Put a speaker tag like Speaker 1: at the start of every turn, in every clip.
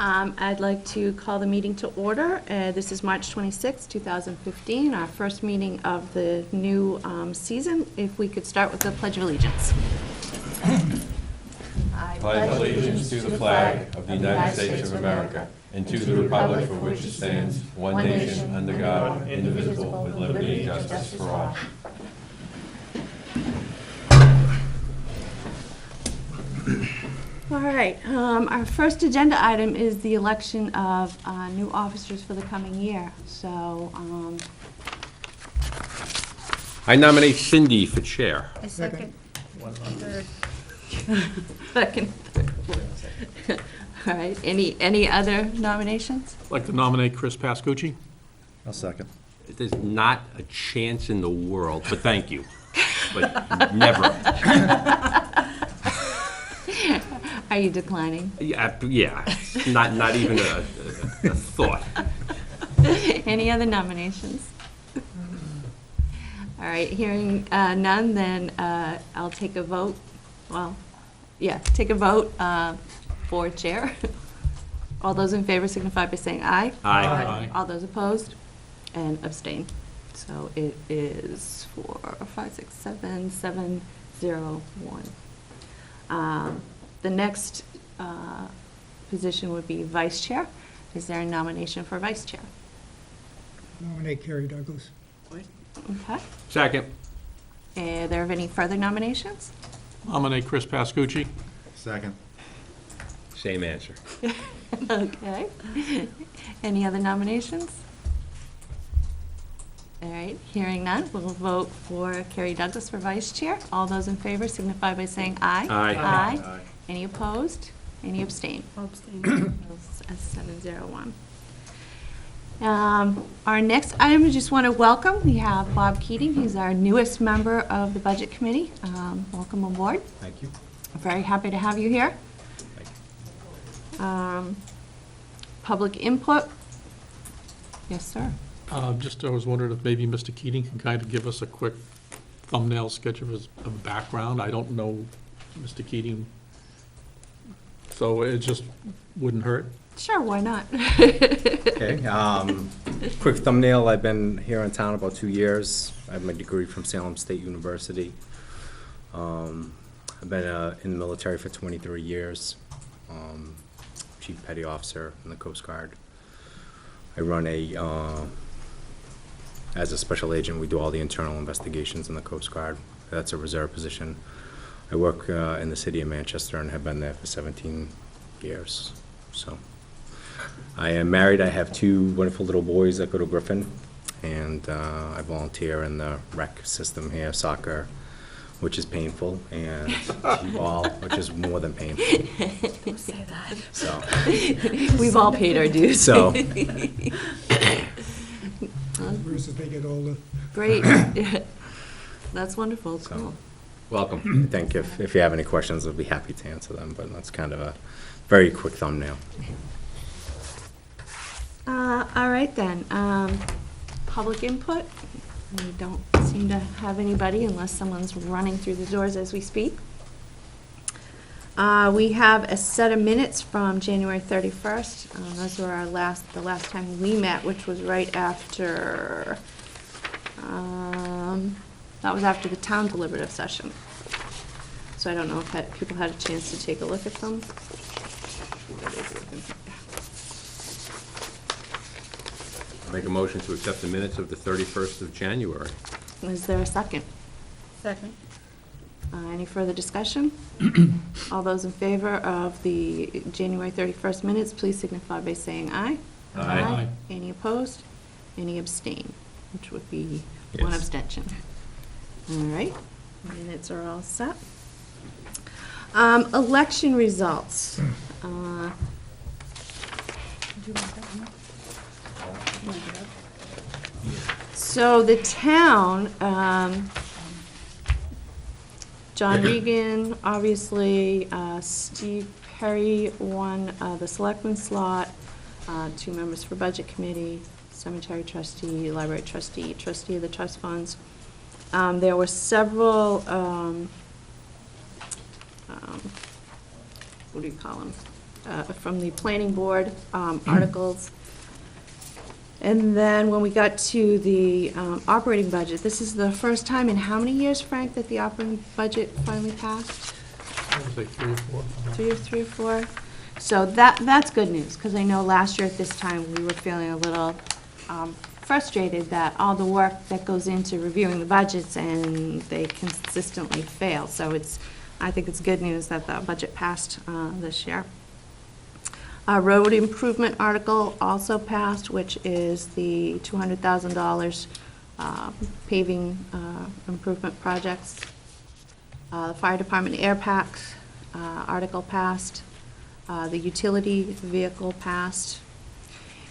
Speaker 1: I'd like to call the meeting to order. This is March 26, 2015, our first meeting of the new season. If we could start with the Pledge of Allegiance.
Speaker 2: I pledge allegiance to the flag of the United States of America and to the republic for which it stands, one nation, under God, indivisible, with liberty and justice for all.
Speaker 1: All right, our first agenda item is the election of new officers for the coming year. So,
Speaker 2: I nominate Cindy for chair.
Speaker 3: A second. Third.
Speaker 1: second. All right, any other nominations?
Speaker 4: I'd like to nominate Chris Pascucci.
Speaker 5: I'll second.
Speaker 2: There's not a chance in the world, but thank you. But never.
Speaker 1: Are you declining?
Speaker 2: Yeah, not even a thought.
Speaker 1: Any other nominations? All right, hearing none, then I'll take a vote. Well, yeah, take a vote for chair. All those in favor signify by saying aye.
Speaker 2: Aye.
Speaker 1: All those opposed and abstain. So it is 4, 5, 6, 7, 7, 0, 1. The next position would be vice chair. Is there a nomination for vice chair?
Speaker 3: Nominate Kerry Douglas.
Speaker 1: Okay.
Speaker 2: Second.
Speaker 1: Are there any further nominations?
Speaker 4: Nominate Chris Pascucci.
Speaker 5: Second.
Speaker 2: Same answer.
Speaker 1: Okay. Any other nominations? All right, hearing none, we'll vote for Kerry Douglas for vice chair. All those in favor signify by saying aye.
Speaker 2: Aye.
Speaker 1: Aye. Any opposed? Any abstain?
Speaker 3: Abstain.
Speaker 1: 701. Our next item, I just want to welcome, we have Bob Keating. He's our newest member of the Budget Committee. Welcome aboard.
Speaker 5: Thank you.
Speaker 1: I'm very happy to have you here. Public input? Yes, sir.
Speaker 4: I was wondering if maybe Mr. Keating can kind of give us a quick thumbnail sketch of his background. I don't know Mr. Keating, so it just wouldn't hurt.
Speaker 1: Sure, why not?
Speaker 5: Okay, quick thumbnail. I've been here in town about 2 years. I have my degree from Salem State University. I've been in the military for 23 years. Chief Petty Officer in the Coast Guard. I run as a special agent, we do all the internal investigations in the Coast Guard. That's a reserve position. I work in the city of Manchester and have been there for 17 years. So, I am married. I have 2 wonderful little boys that go to Griffin, and I volunteer in the rec system here, soccer, which is painful, and t-ball, which is more than painful.
Speaker 3: Don't say that.
Speaker 5: So,
Speaker 1: We've all paid our dues.
Speaker 5: so
Speaker 3: Bruce, as they get older.
Speaker 1: Great. That's wonderful.
Speaker 5: So.
Speaker 1: Cool.
Speaker 2: Welcome.
Speaker 5: I think if you have any questions, I'll be happy to answer them, but that's kind of a very quick thumbnail.
Speaker 1: All right then. Public input. We don't seem to have anybody unless someone's running through the doors as we speak. We have a set of minutes from January 31st. Those were the last time we met, which was right after, that was after the town deliberative session. So I don't know if people had a chance to take a look at them.
Speaker 2: Make a motion to accept the minutes of the 31st of January.
Speaker 1: Is there a second?
Speaker 3: Second.
Speaker 1: Any further discussion? All those in favor of the January 31st minutes, please signify by saying aye.
Speaker 2: Aye.
Speaker 1: Any opposed? Any abstain? Which would be one
Speaker 2: Yes.
Speaker 1: abstention. All right, minutes are all set. Election results. So the town, John Regan, obviously, Steve Perry won the selectman slot, 2 members for budget committee, cemetery trustee, library trustee, trustee of the trust funds. There were several, what do you call them? from the planning board articles. And then when we got to the operating budget, this is the first time in how many years, Frank, that the operating budget finally passed?
Speaker 4: What was it, 3 or 4?
Speaker 1: Three or four? So that's good news, because I know last year at this time, we were feeling a little frustrated that all the work that goes into reviewing the budgets, and they consistently fail. So I think it's good news that the budget passed this year. Road improvement article also passed, which is the $200,000 paving improvement projects. The fire department air packs article passed. The utility vehicle passed.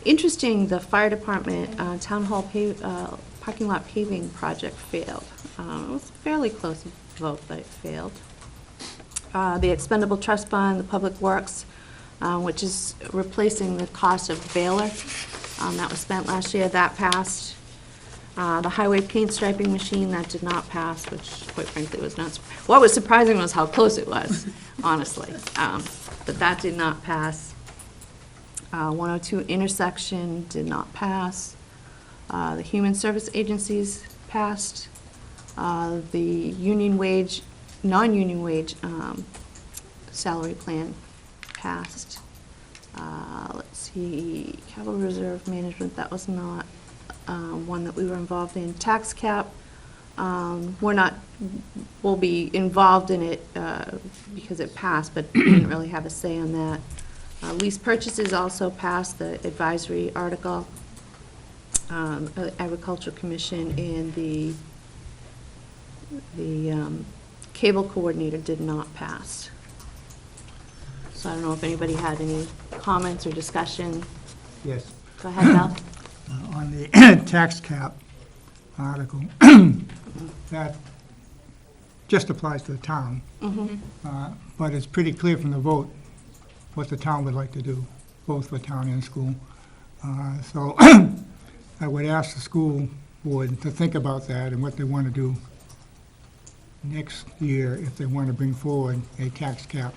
Speaker 1: Interesting, the fire department town hall parking lot paving project failed. It was a fairly close vote, but it failed. The expendable trust fund, the public works, which is replacing the cost of baler that was spent last year, that passed. The highway paint striping machine, that did not pass, which quite frankly was not, what was surprising was how close it was, honestly. But that did not pass. 102 intersection did not pass. The human service agencies passed. The union wage, non-union wage salary plan passed. Let's see, capital reserve management, that was not one that we were involved in. Tax cap, we'll be involved in it because it passed, but we didn't really have a say on that. Lease purchases also passed, the advisory article. Agricultural Commission and the cable coordinator did not pass. So I don't know if anybody had any comments or discussion.
Speaker 3: Yes.
Speaker 1: Go ahead, Mel.
Speaker 3: On the tax cap article, that just applies to the town. But it's pretty clear from the vote what the town would like to do, both for town and school. So I would ask the school board to think about that and what they want to do next year if they want to bring forward a tax cap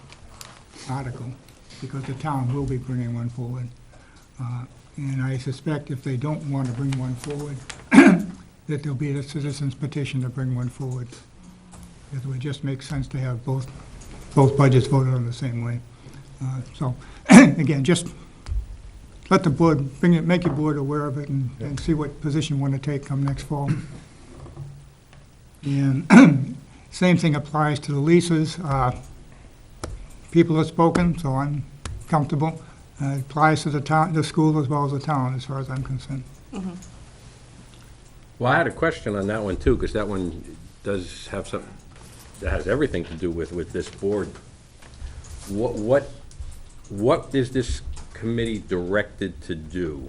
Speaker 3: article, because the town will be bringing one forward. And I suspect if they don't want to bring one forward, that there'll be a citizen's petition to bring one forward. It would just make sense to have both budgets voted on the same way. So, again, just let the board, make your board aware of it and see what position you want to take come next fall. And same thing applies to the leases. People have spoken, so I'm comfortable. It applies to the town, the school as well as the town, as far as I'm concerned.
Speaker 2: Well, I had a question on that one too, because that one does have some, that has everything to do with this board. What is this committee directed to do?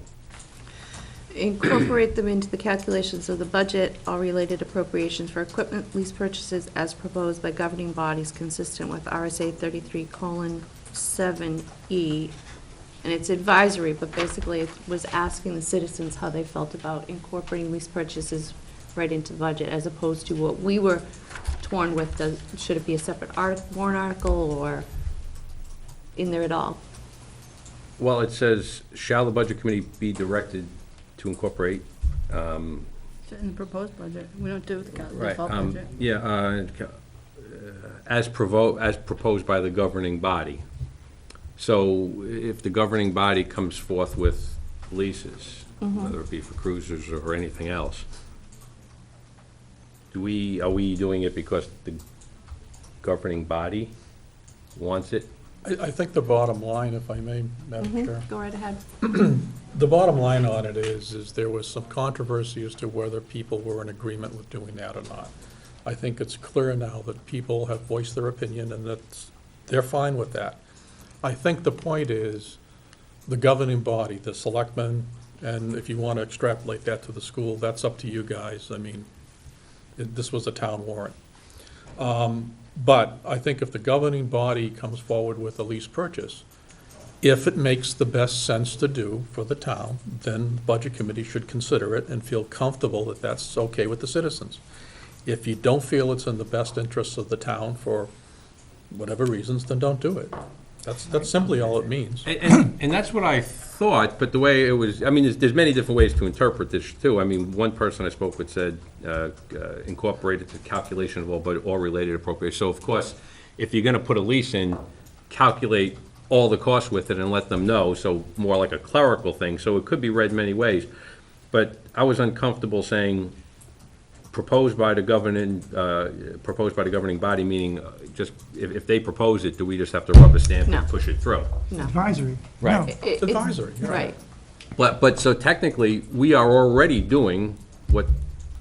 Speaker 1: Incorporate them into the calculations of the budget, all related appropriations for equipment lease purchases as proposed by governing bodies consistent with RSA 33:7E. And it's advisory, but basically it was asking the citizens how they felt about incorporating lease purchases right into the budget, as opposed to what we were torn with. Should it be a separate warrant article or in there at all?
Speaker 2: Well, it says, shall the budget committee be directed to incorporate,
Speaker 6: In the proposed budget, we don't do the
Speaker 2: right,
Speaker 6: default budget.
Speaker 2: as proposed by the governing body. So if the governing body comes forth with leases, whether it be for cruisers or anything else, are we doing it because the governing body wants it?
Speaker 4: I think the bottom line, if I may, Madam Chair.
Speaker 1: Go right ahead.
Speaker 4: The bottom line on it is there was some controversy as to whether people were in agreement with doing that or not. I think it's clear now that people have voiced their opinion and that they're fine with that. I think the point is the governing body, the selectmen, and if you want to extrapolate that to the school, that's up to you guys. I mean, this was a town warrant. But I think if the governing body comes forward with a lease purchase, if it makes the best sense to do for the town, then the budget committee should consider it and feel comfortable that that's okay with the citizens. If you don't feel it's in the best interests of the town for whatever reasons, then don't do it. That's simply all it means.
Speaker 2: And that's what I thought, but the way it was, I mean, there's many different ways to interpret this, too. I mean, one person I spoke with said, incorporated the calculation of all related appropriations. So of course, if you're gonna put a lease in, calculate all the costs with it and let them know, so more like a clerical thing, so it could be read many ways. But I was uncomfortable saying proposed by the governing body, meaning just, if they propose it, do we just have to rubber stamp
Speaker 1: No.
Speaker 2: and push it through?
Speaker 1: No.
Speaker 3: Advisory.
Speaker 2: Right.
Speaker 3: No.
Speaker 4: It's advisory, you're
Speaker 1: Right.
Speaker 2: But so technically, we are already doing what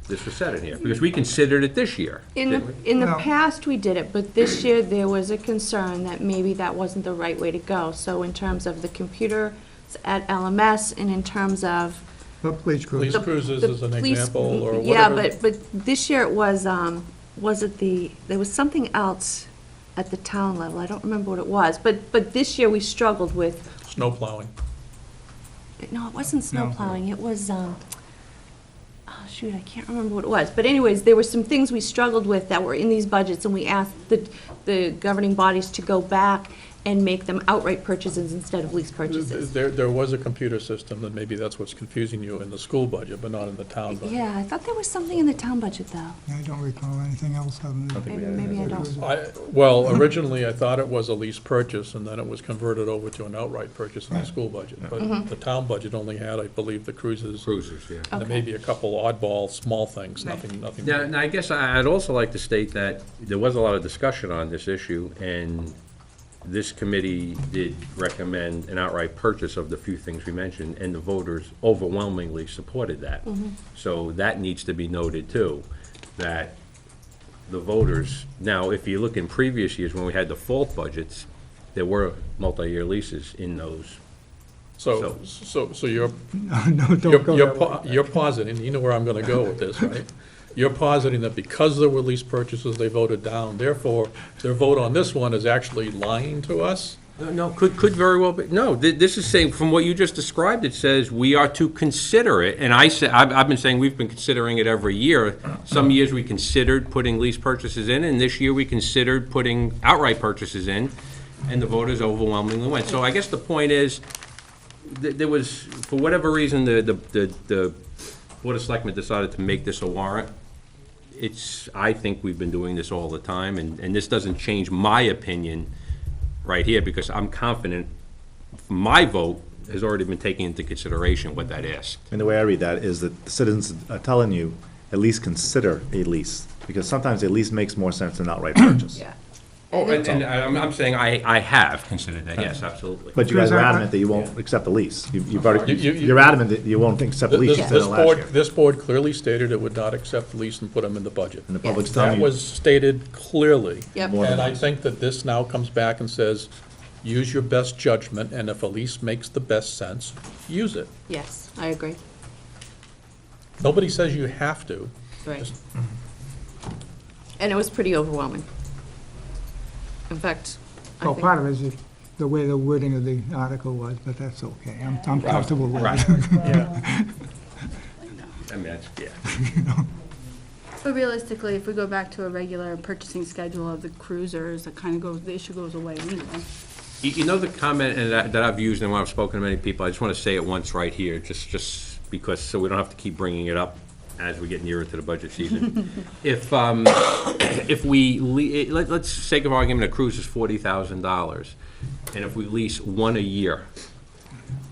Speaker 2: this was said in here, because we considered it this year.
Speaker 1: In
Speaker 2: didn't we?
Speaker 1: the
Speaker 3: No.
Speaker 1: past, we did it, but this year, there was a concern that maybe that wasn't the right way to go. So in terms of the computers at LMS, and in terms of
Speaker 3: The police cruise.
Speaker 4: Police cruises
Speaker 1: the
Speaker 4: as an
Speaker 1: police-
Speaker 4: example, or
Speaker 1: Yeah,
Speaker 4: whatever.
Speaker 1: but this year it was there was something else at the town level, I don't remember what it was, but this year we struggled with,
Speaker 4: Snow plowing.
Speaker 1: no, it wasn't snow
Speaker 3: No.
Speaker 1: plowing, it was, oh shoot, I can't remember what it was, but anyways, there were some things we struggled with that were in these budgets, and we asked the governing bodies to go back and make them outright purchases instead of lease purchases.
Speaker 4: There was a computer system, and maybe that's what's confusing you in the school budget, but not in the town budget.
Speaker 1: Yeah, I thought there was something in the town budget, though.
Speaker 3: I don't recall anything else other than.
Speaker 1: Maybe I don't.
Speaker 4: Well, originally, I thought it was a lease purchase, and then it was converted over to an outright purchase in the school budget. But the town budget only had, I believe, the cruises.
Speaker 2: Cruisers, yeah.
Speaker 4: And there may be a couple oddball, small things,
Speaker 1: Right.
Speaker 4: nothing.
Speaker 2: Now, I guess I'd also like to state that there was a lot of discussion on this issue, and this committee did recommend an outright purchase of the few things we mentioned, and the voters overwhelmingly supported that. So that needs to be noted too, that the voters, now, if you look in previous years when we had default budgets, there were multi-year leases in those.
Speaker 4: So you're,
Speaker 3: No, don't go that way.
Speaker 4: you're positing, you know where I'm gonna go with this, right? You're positing that because there were lease purchases, they voted down, therefore, their vote on this one is actually lying to us?
Speaker 2: No, could very well be, no, this is saying, from what you just described, it says we are to consider it, and I've been saying we've been considering it every year. Some years we considered putting lease purchases in, and this year we considered putting outright purchases in, and the voters overwhelmingly went. So I guess the point is, there was, for whatever reason, the Board of Selectmen decided to make this a warrant. I think we've been doing this all the time, and this doesn't change my opinion right here, because I'm confident my vote has already been taken into consideration what that is.
Speaker 7: And the way I read that is that the citizens are telling you, at least consider a lease, because sometimes a lease makes more sense than outright purchase.
Speaker 1: Yeah.
Speaker 2: Oh, and I'm saying I have considered that, yes, absolutely.
Speaker 7: But you guys are
Speaker 3: Because I-
Speaker 7: adamant that you won't accept the lease. You've already,
Speaker 4: You-
Speaker 7: you're adamant that you won't accept the lease
Speaker 4: This,
Speaker 7: instead
Speaker 4: this
Speaker 7: of last
Speaker 4: board,
Speaker 7: year.
Speaker 4: this board clearly stated it would not accept the lease and put them in the budget.
Speaker 7: And the public's
Speaker 1: Yes.
Speaker 7: telling
Speaker 4: That
Speaker 7: you.
Speaker 4: was stated clearly.
Speaker 1: Yep.
Speaker 7: More than
Speaker 4: And I
Speaker 7: that.
Speaker 4: think that this now comes back and says, use your best judgment, and if a lease makes the best sense, use it.
Speaker 1: Yes, I agree.
Speaker 4: Nobody says you have to.
Speaker 1: Right.
Speaker 4: Just-
Speaker 1: And it was pretty overwhelming. In fact, I
Speaker 3: Well,
Speaker 1: think,
Speaker 3: part of it is the way the wording of the article was, but that's okay. I'm comfortable with
Speaker 2: Right.
Speaker 3: it.
Speaker 4: Yeah.
Speaker 2: I mean, that's, yeah.
Speaker 6: But realistically, if we go back to a regular purchasing schedule of the cruisers, it kind of goes, the issue goes away anyway.
Speaker 2: You know the comment and that I've used and when I've spoken to many people, I just want to say it once right here, just because, so we don't have to keep bringing it up as we get nearer to the budget season. If let's sake of argument, a cruise is $40,000, and if we lease one a year,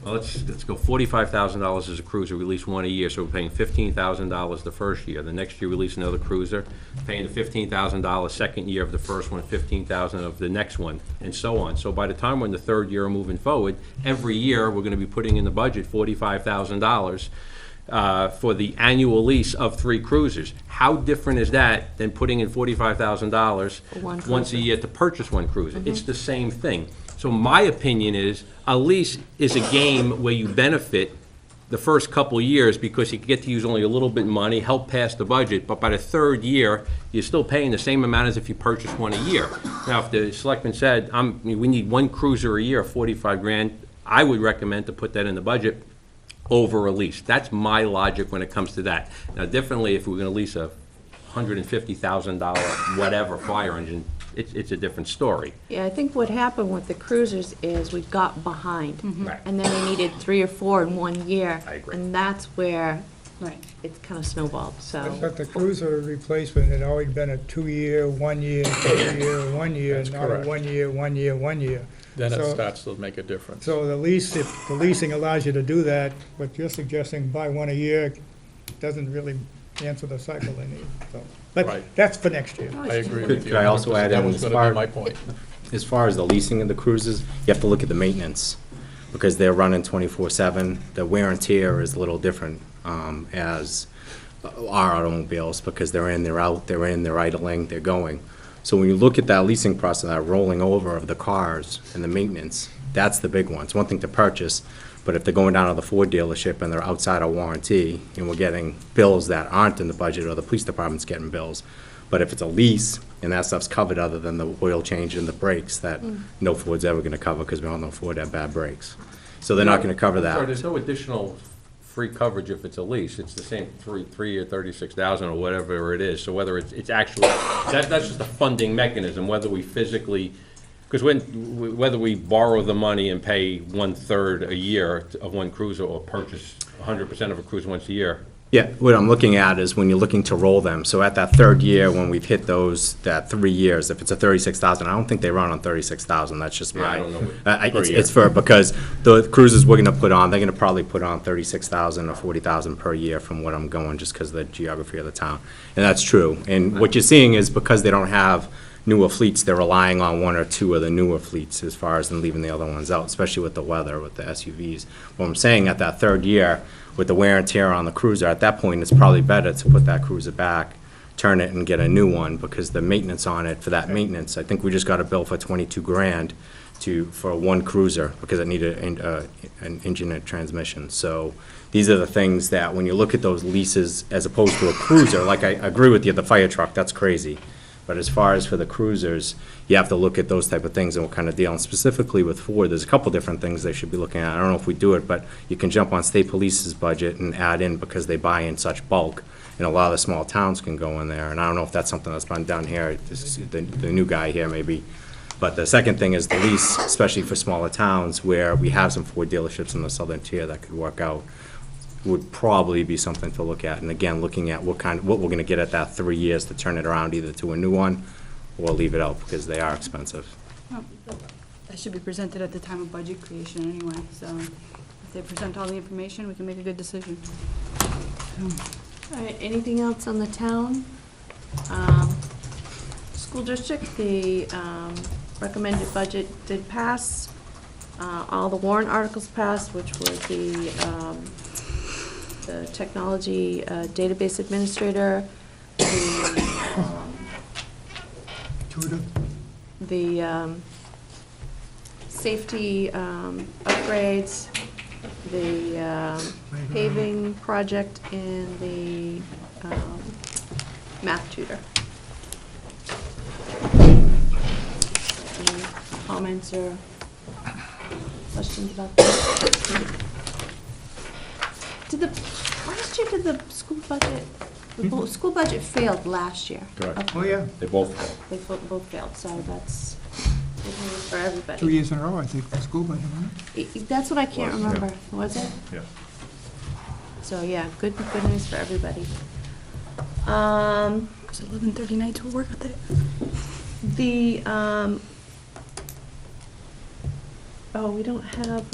Speaker 2: well, let's go $45,000 as a cruiser, we lease one a year, so we're paying $15,000 the first year. The next year, we lease another cruiser, paying the $15,000 second year of the first one, $15,000 of the next one, and so on. So by the time we're in the third year moving forward, every year, we're gonna be putting in the budget $45,000 for the annual lease of 3 cruisers. How different is that than putting in $45,000
Speaker 1: For one
Speaker 2: once a
Speaker 1: cruiser.
Speaker 2: year to purchase one cruiser? It's the same thing. So my opinion is, a lease is a game where you benefit the first couple of years because you get to use only a little bit of money, help pass the budget, but by the third year, you're still paying the same amount as if you purchased one a year. Now, if the selectman said, we need one cruiser a year, 45 grand, I would recommend to put that in the budget over a lease. That's my logic when it comes to that. Now, differently, if we're gonna lease a $150,000 whatever fire engine, it's a different story.
Speaker 1: Yeah, I think what happened with the cruisers is we got behind.
Speaker 2: Right.
Speaker 1: And then we needed 3 or 4 in 1 year.
Speaker 2: I agree.
Speaker 1: And that's where
Speaker 6: Right.
Speaker 1: it kind of snowballed, so.
Speaker 3: But the cruiser replacement had always been a 2-year, 1 year, 2-year, 1 year,
Speaker 4: That's
Speaker 3: not a
Speaker 4: correct.
Speaker 3: 1 year, 1 year, 1 year.
Speaker 4: Then it
Speaker 3: So-
Speaker 4: starts to make a difference.
Speaker 3: So the lease, if the leasing allows you to do that, what you're suggesting, buy 1 a year, doesn't really answer the cycle they need, so. But
Speaker 4: Right.
Speaker 3: that's for next year.
Speaker 4: I agree with you.
Speaker 5: Could I also add
Speaker 4: That
Speaker 5: in
Speaker 4: was
Speaker 5: as
Speaker 4: gonna
Speaker 5: far-
Speaker 4: be my point.
Speaker 5: As far as the leasing of the cruises, you have to look at the maintenance, because they're running 24/7. The wear and tear is a little different as our automobiles, because they're in, they're out, they're in, they're idling, they're going. So when you look at that leasing process, that rolling over of the cars and the maintenance, that's the big one. It's one thing to purchase, but if they're going down to the Ford dealership and they're outside of warranty, and we're getting bills that aren't in the budget, or the police department's getting bills, but if it's a lease, and that stuff's covered other than the oil change and the brakes, that no Ford's ever gonna cover, because we all know Ford have bad brakes. So they're not gonna cover
Speaker 2: Sorry,
Speaker 5: that.
Speaker 2: there's no additional free coverage if it's a lease. It's the same 3-year, 36,000 or whatever it is. So whether it's actually, that's just a funding mechanism, whether we physically, because whether we borrow the money and pay 1/3 a year of one cruiser, or purchase 100% of a cruiser once a year.
Speaker 5: Yeah, what I'm looking at is when you're looking to roll them, so at that third year, when we've hit that 3 years, if it's a 36,000, I don't think they run on 36,000, that's just
Speaker 2: Yeah,
Speaker 5: my.
Speaker 2: I don't know what- per year.
Speaker 5: It's for, because the cruises we're gonna put on, they're gonna probably put on 36,000 or 40,000 per year from what I'm going, just because of the geography of the town. And that's true, and what you're seeing is because they don't have newer fleets, they're relying on 1 or 2 of the newer fleets as far as them leaving the other ones out, especially with the weather, with the SUVs. What I'm saying, at that third year, with the wear and tear on the cruiser, at that point, it's probably better to put that cruiser back, turn it and get a new one, because the maintenance on it, for that maintenance, I think we just got a bill for 22 grand for one cruiser, because it needed an engine and transmission. So these are the things that, when you look at those leases as opposed to a cruiser, like I agree with you, the fire truck, that's crazy. But as far as for the cruisers, you have to look at those type of things and what kind of deal. And specifically with Ford, there's a couple different things they should be looking at. I don't know if we do it, but you can jump on state police's budget and add in, because they buy in such bulk, and a lot of the small towns can go in there. And I don't know if that's something that's been done here, the new guy here maybe. But the second thing is the lease, especially for smaller towns where we have some Ford dealerships in the southern tier that could work out, would probably be something to look at. And again, looking at what we're gonna get at that 3 years to turn it around, either to a new one or leave it out, because they are expensive.
Speaker 6: Well, that should be presented at the time of budget creation anyway, so if they present all the information, we can make a good decision.
Speaker 1: All right, anything else on the town? School district, the recommended budget did pass. All the warrant articles passed, which was the technology database administrator,
Speaker 3: Tutor,
Speaker 1: the safety upgrades, the paving project, and the math tutor. Any comments or questions about that? Last year, did the school budget, school budget failed last year?
Speaker 2: Correct.
Speaker 3: oh yeah,
Speaker 2: They both,
Speaker 1: They both failed, so that's good news for everybody.
Speaker 3: 2 years in a row, I think, for school budget, wasn't it?
Speaker 1: That's what I can't
Speaker 7: Was, yeah.
Speaker 1: remember, was it?
Speaker 7: Yeah.
Speaker 1: So, yeah, good news for everybody.
Speaker 6: It's 11:30 night to work with it.
Speaker 1: We don't have,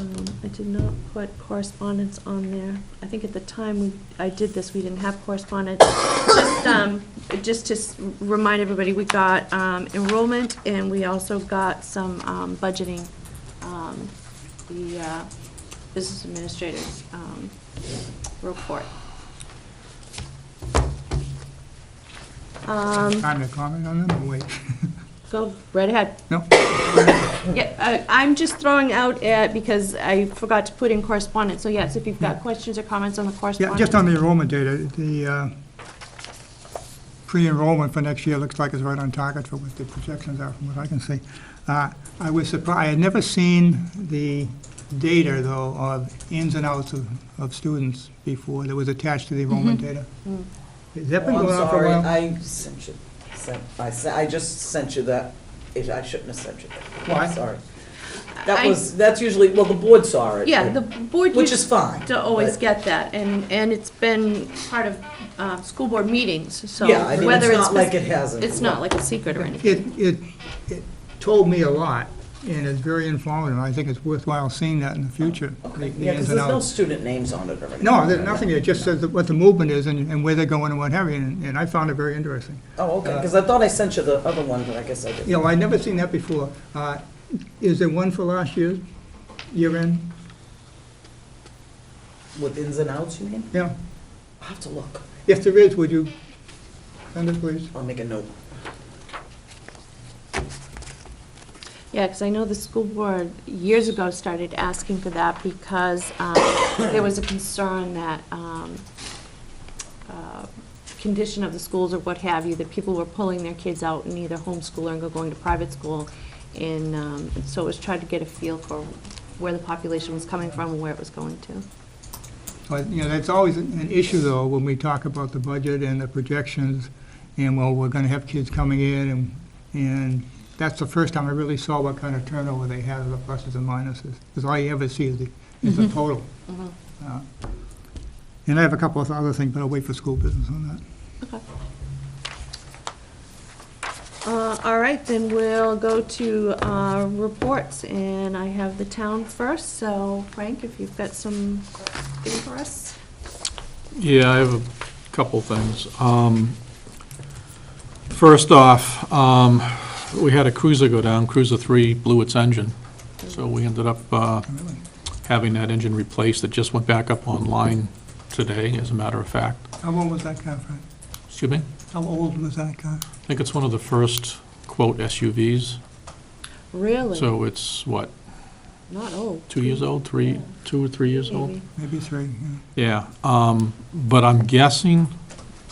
Speaker 1: I did not put correspondence on there. I think at the time I did this, we didn't have correspondence. Just to remind everybody, we got enrollment, and we also got some budgeting, the business administrator's report.
Speaker 3: Time to comment on them, or wait?
Speaker 1: Go right ahead.
Speaker 3: No?
Speaker 1: Yeah, I'm just throwing out, because I forgot to put in correspondence, so yes, if you've got questions or comments on the
Speaker 3: Yeah,
Speaker 1: correspondence.
Speaker 3: just on the enrollment data, the pre-enrollment for next year looks like it's right on target for what the projections are, from what I can see. I was surprised, I had never seen the data, though, of ins and outs of students before that was attached to the enrollment data. Has that been
Speaker 8: Oh, I'm
Speaker 3: going on for a
Speaker 8: sorry,
Speaker 3: while?
Speaker 8: I sent you, I just sent you that I shouldn't have said you that.
Speaker 3: Why?
Speaker 8: Sorry.
Speaker 1: I-
Speaker 8: That's usually, well, the board saw it.
Speaker 1: Yeah, the board
Speaker 8: Which
Speaker 1: used
Speaker 8: is fine.
Speaker 1: to always
Speaker 8: but-
Speaker 1: get that, and it's been part of school board meetings, so
Speaker 8: Yeah, I mean,
Speaker 1: whether
Speaker 8: it's
Speaker 1: it's.
Speaker 8: not like it hasn't.
Speaker 1: It's not like a secret or anything.
Speaker 3: It told me a lot, and it's very informative. I think it's worthwhile seeing that in the future.
Speaker 8: Okay,
Speaker 3: the
Speaker 8: yeah,
Speaker 3: ins
Speaker 8: because
Speaker 3: and
Speaker 8: there's no
Speaker 3: outs.
Speaker 8: student names on it or anything.
Speaker 3: No, there's nothing, it just says what the movement is and where they're going and what have you, and I found it very interesting.
Speaker 8: Oh, okay, because I thought I sent you the other one, but I guess I didn't.
Speaker 3: You know, I'd never seen that before. Is there one for last year end?
Speaker 8: With ins and outs, you mean?
Speaker 3: Yeah.
Speaker 8: I'll have to look.
Speaker 3: If there is, would you send it, please?
Speaker 8: I'll make a note.
Speaker 1: Yeah, because I know the school board years ago started asking for that because there was a concern that condition of the schools or what have you, that people were pulling their kids out and either homeschooling or going to private school. And so it was trying to get a feel for where the population was coming from and where it was going to.
Speaker 3: But, you know, that's always an issue, though, when we talk about the budget and the projections, and, well, we're gonna have kids coming in, and that's the first time I really saw what kind of turnover they had of the pluses and minuses, because all you ever see is the total. And I have a couple of other things, but I'll wait for school business on that.
Speaker 1: Okay. All right, then we'll go to reports, and I have the town first, so Frank, if you've got something for us.
Speaker 4: Yeah, I have a couple things. First off, we had a cruiser go down, Cruiser 3 blew its engine, so we ended up having that engine replaced. It just went back up online today, as a matter of fact.
Speaker 3: How old was that car, Frank?
Speaker 4: Excuse me?
Speaker 3: How old was that car?
Speaker 4: I think it's one of the first, quote, SUVs.
Speaker 1: Really?
Speaker 4: So it's, what,
Speaker 1: Not old.
Speaker 4: 2 years old, 2 or 3 years old?
Speaker 1: Maybe.
Speaker 3: Maybe 3, yeah.
Speaker 4: Yeah, but I'm guessing,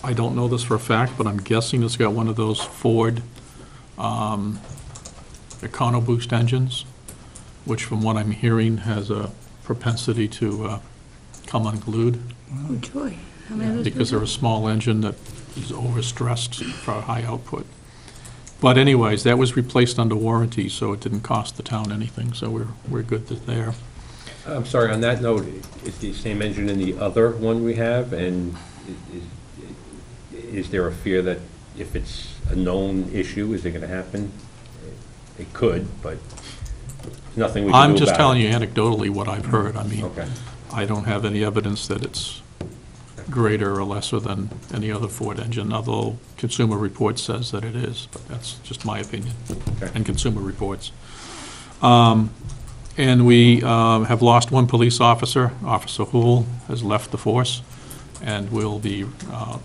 Speaker 4: I don't know this for a fact, but I'm guessing it's got one of those Ford EconoBoost engines, which from what I'm hearing has a propensity to come unglued,
Speaker 6: Oh, joy. How many of those
Speaker 4: because they're
Speaker 6: people?
Speaker 4: a small engine that is overstressed for high output. But anyways, that was replaced under warranty, so it didn't cost the town anything, so we're good there.
Speaker 2: I'm sorry, on that note, is the same engine in the other one we have? And is there a fear that if it's a known issue, is it going to happen? It could, but there's nothing we can do about it.
Speaker 4: I'm just telling you anecdotally what I've heard. I mean,
Speaker 2: Okay.
Speaker 4: I don't have any evidence that it's greater or lesser than any other Ford engine, although Consumer Reports says that it is, but that's just my opinion,
Speaker 2: Okay.
Speaker 4: and Consumer Reports. And we have lost one police officer. Officer Hool has left the force, and we'll be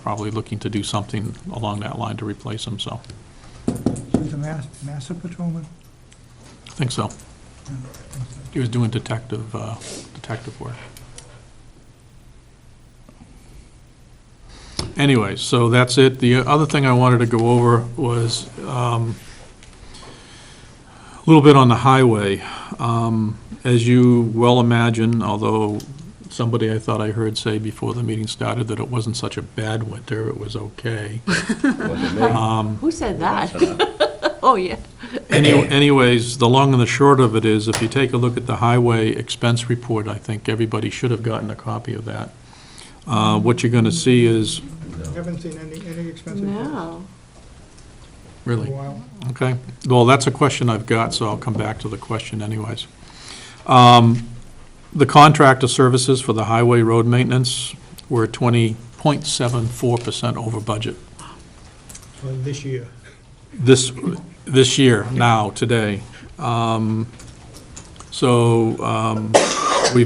Speaker 4: probably looking to do something along that line to replace him, so
Speaker 3: He was a master patrolman?
Speaker 4: I think so. He was doing detective work. Anyway, so that's it. The other thing I wanted to go over was a little bit on the highway. As you well imagine, although somebody I thought I heard say before the meeting started that it wasn't such a bad winter, it was okay.
Speaker 2: Wasn't me.
Speaker 1: Who said that? Oh, yeah.
Speaker 4: Anyways, the long and the short of it is, if you take a look at the highway expense report, I think everybody should have gotten a copy of that. What you're going to see is,
Speaker 3: Haven't seen any expensive cars
Speaker 1: No.
Speaker 3: for a
Speaker 4: really,
Speaker 3: while.
Speaker 4: okay, well, that's a question I've got, so I'll come back to the question anyways. The contractor services for the highway road maintenance were 20.74% over budget.
Speaker 3: For this year.
Speaker 4: This year, now, today. We've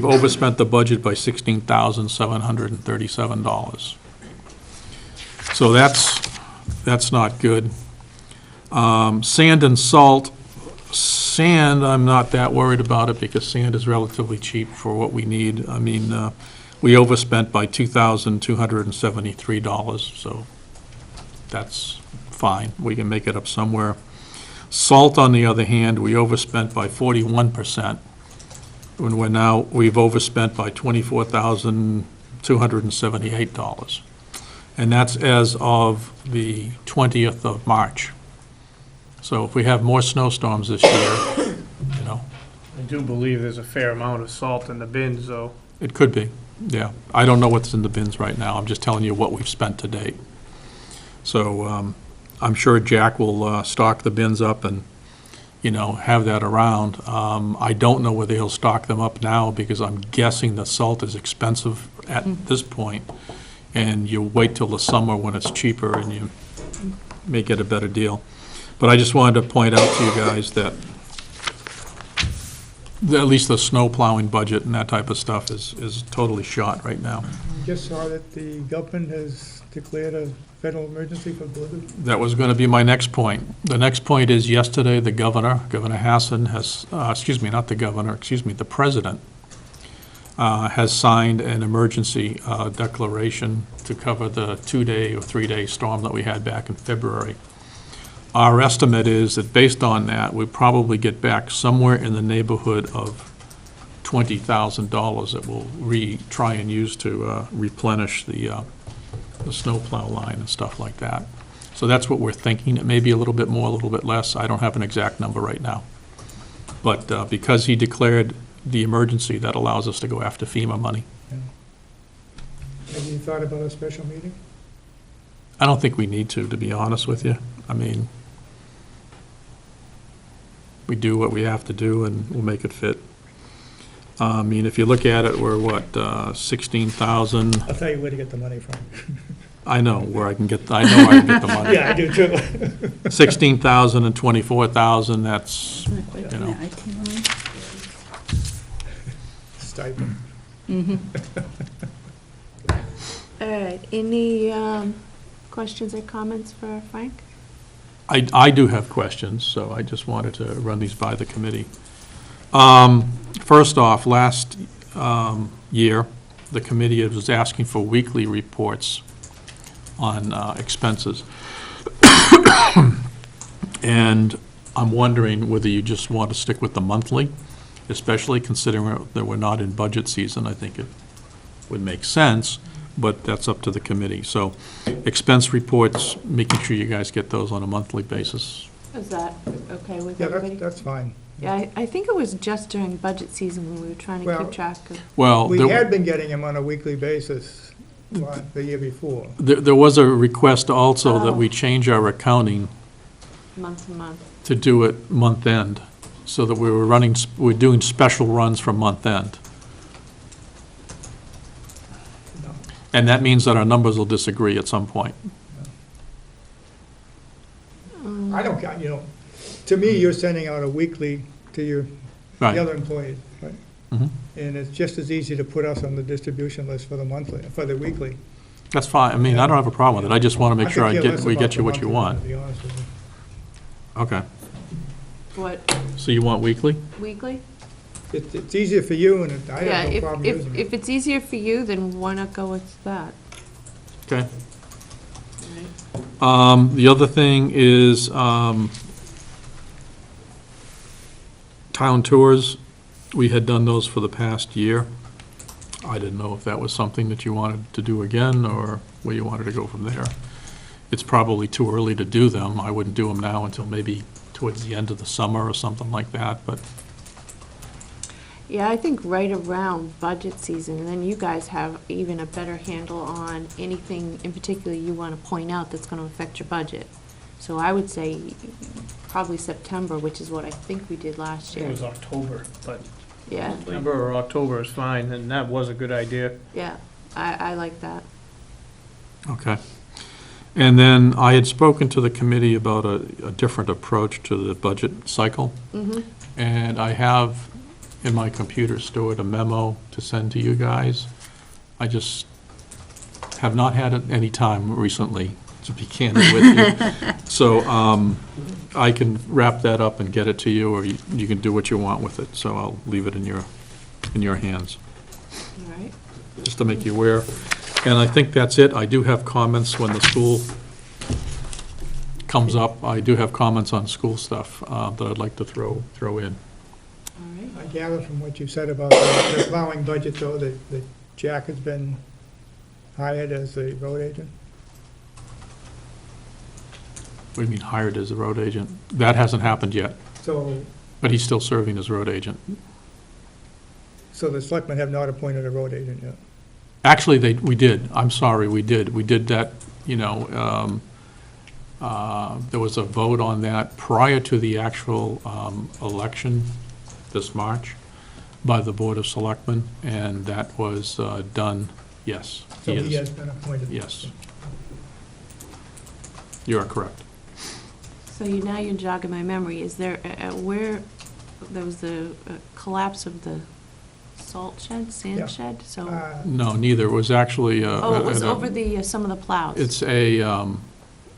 Speaker 4: overspent the budget by $16,737. So that's not good. Sand and salt. Sand, I'm not that worried about it because sand is relatively cheap for what we need. I mean, we overspent by $2,273, so that's fine. We can make it up somewhere. Salt, on the other hand, we overspent by 41%. When we've overspent by $24,278. And that's as of the 20th of March. So if we have more snowstorms this year, you know,
Speaker 9: I do believe there's a fair amount of salt in the bins, though.
Speaker 4: it could be, yeah. I don't know what's in the bins right now. I'm just telling you what we've spent to date. So I'm sure Jack will stock the bins up and, you know, have that around. I don't know whether he'll stock them up now because I'm guessing the salt is expensive at this point. And you wait till the summer when it's cheaper and you may get a better deal. But I just wanted to point out to you guys that at least the snow plowing budget and that type of stuff is totally shot right now.
Speaker 3: Just saw that the government has declared a federal emergency for blizzard.
Speaker 4: That was going to be my next point. The next point is yesterday, the governor, Governor Hassan, has, the president, has signed an emergency declaration to cover the 2-day or 3-day storm that we had back in February. Our estimate is that based on that, we probably get back somewhere in the neighborhood of $20,000 that we'll try and use to replenish the snowplow line and stuff like that. So that's what we're thinking. It may be a little bit more, a little bit less. I don't have an exact number right now. But because he declared the emergency, that allows us to go after FEMA money.
Speaker 3: Have you thought about a special meeting?
Speaker 4: I don't think we need to be honest with you. I mean, we do what we have to do and we'll make it fit. I mean, if you look at it, we're what, 16,000?
Speaker 3: I'll tell you where to get the money from.
Speaker 4: I know where I can get, I know I can get the money.
Speaker 3: Yeah, I do too.
Speaker 4: 16,000 and 24,000, that's, you know.
Speaker 3: Stipend.
Speaker 1: All right, any questions or comments for Frank?
Speaker 4: I do have questions, so I just wanted to run these by the committee. First off, last year, the committee was asking for weekly reports on expenses. And I'm wondering whether you just want to stick with the monthly, especially considering that we're not in budget season. I think it would make sense, but that's up to the committee. So expense reports, making sure you guys get those on a monthly basis.
Speaker 1: Is that okay with
Speaker 3: Yeah,
Speaker 1: everybody?
Speaker 3: that's fine.
Speaker 1: Yeah, I think it was just during budget season when we were trying to
Speaker 3: Well,
Speaker 1: keep track of
Speaker 4: Well,
Speaker 3: We had been getting them on a weekly basis the year before.
Speaker 4: there was a request also that we change our accounting
Speaker 1: month to month.
Speaker 4: to do it month end, so that we're doing special runs for month end.
Speaker 3: No.
Speaker 4: And that means that our numbers will disagree at some point.
Speaker 3: I don't, to me, you're sending out a weekly to the
Speaker 4: Right.
Speaker 3: other employees, right?
Speaker 4: Mhm.
Speaker 3: And it's just as easy to put us on the distribution list for the monthly, for the weekly.
Speaker 4: That's fine. I mean, I don't have a problem with it. I just want to make sure
Speaker 3: could care less
Speaker 4: we
Speaker 3: about
Speaker 4: get
Speaker 3: the
Speaker 4: you what you
Speaker 3: monthly,
Speaker 4: want.
Speaker 3: To be honest with you.
Speaker 4: Okay.
Speaker 1: What,
Speaker 4: So you want weekly?
Speaker 1: weekly?
Speaker 3: It's easier for you, and I
Speaker 1: Yeah,
Speaker 3: have no problem using
Speaker 1: if
Speaker 3: it.
Speaker 1: it's easier for you, then why not go with that?
Speaker 4: Okay. The other thing is, town tours. We had done those for the past year. I didn't know if that was something that you wanted to do again, or where you wanted to go from there. It's probably too early to do them. I wouldn't do them now until maybe towards the end of the summer or something like that, but
Speaker 1: Yeah, I think right around budget season, and then you guys have even a better handle on anything in particular you want to point out that's going to affect your budget. So I would say probably September, which is what I think we did last
Speaker 9: It
Speaker 1: year.
Speaker 9: was October, but
Speaker 1: Yeah,
Speaker 9: September or October is fine, and that was a good idea.
Speaker 1: yeah, I like that.
Speaker 4: okay. And then I had spoken to the committee about a different approach to the budget cycle.
Speaker 1: Mhm.
Speaker 4: And I have in my computer stored a memo to send to you guys. I just have not had any time recently, to be candid with you. So I can wrap that up and get it to you, or you can do what you want with it. So I'll leave it in your hands,
Speaker 1: All right.
Speaker 4: just to make you aware. And I think that's it. I do have comments when the school comes up. I do have comments on school stuff that I'd like to throw in.
Speaker 1: All right.
Speaker 3: I gather from what you said about the plowing budget, though, that Jack has been hired as the road agent?
Speaker 4: What do you mean hired as a road agent? That hasn't happened yet,
Speaker 3: So,
Speaker 4: but he's still serving as road agent.
Speaker 3: so the selectmen have not appointed a road agent yet?
Speaker 4: Actually, we did. I'm sorry, we did. We did that, there was a vote on that prior to the actual election this March by the Board of Selectmen, and that was done, yes.
Speaker 3: So he
Speaker 4: is.
Speaker 3: has been appointed?
Speaker 4: Yes. You are correct.
Speaker 1: So now you're jogging my memory. Is there, where, there was the collapse of the salt shed,
Speaker 3: Yeah.
Speaker 1: sand shed? So,
Speaker 4: No, neither. It was actually.
Speaker 1: oh, it was over the, some of the plows.
Speaker 4: It's a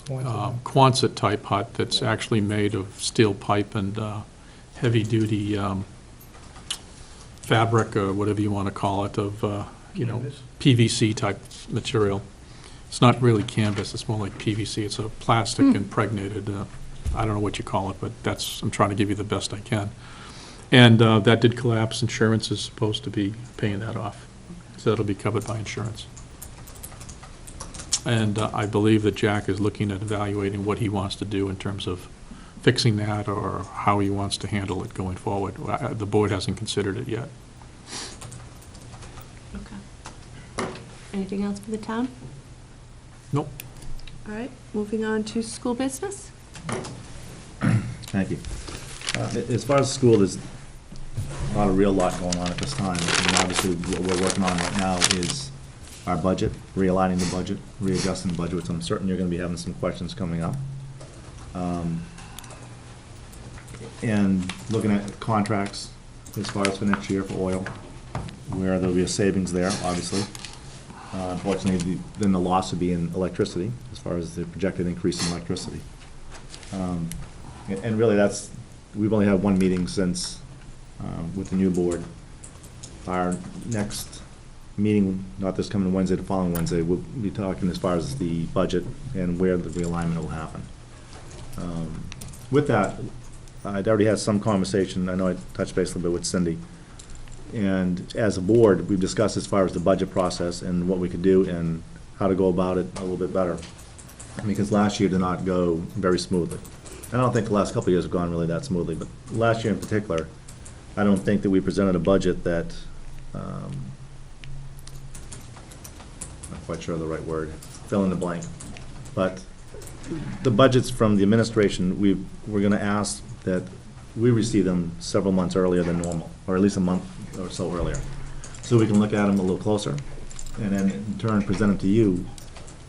Speaker 3: Once
Speaker 4: Quonset-type hut that's actually made of steel pipe and heavy-duty fabric, or whatever you want to call it, of,
Speaker 9: Canvas?
Speaker 4: PVC-type material. It's not really canvas, it's more like PVC. It's a plastic impregnated, I don't know what you call it, but I'm trying to give you the best I can. And that did collapse. Insurance is supposed to be paying that off. So that'll be covered by insurance. And I believe that Jack is looking at evaluating what he wants to do in terms of fixing that or how he wants to handle it going forward. The board hasn't considered it yet.
Speaker 1: Okay. Anything else for the town?
Speaker 4: Nope.
Speaker 1: All right, moving on to school business.
Speaker 7: Thank you. As far as school, there's not a real lot going on at this time. I mean, obviously, what we're working on right now is our budget, realigning the budget, readjusting the budget, which I'm certain you're gonna be having some questions coming up. And looking at contracts as far as for next year for oil, where there'll be a savings there, obviously. Unfortunately, then the loss would be in electricity, as far as the projected increase in electricity. And really, we've only had one meeting since, with the new board. Our next meeting, not this coming Wednesday, the following Wednesday, we'll be talking as far as the budget and where the realignment will happen. With that, I'd already had some conversation, I know I touched base a little bit with Cindy. And as a board, we've discussed as far as the budget process and what we could do and how to go about it a little bit better. Because last year did not go very smoothly. I don't think the last couple of years have gone really that smoothly, but last year in particular, I don't think that we presented a budget that, not quite sure of the right word, fill in the blank. But the budgets from the administration, we're gonna ask that we receive them several months earlier than normal, or at least a month or so earlier, so we can look at them a little closer, and then in turn present them to you,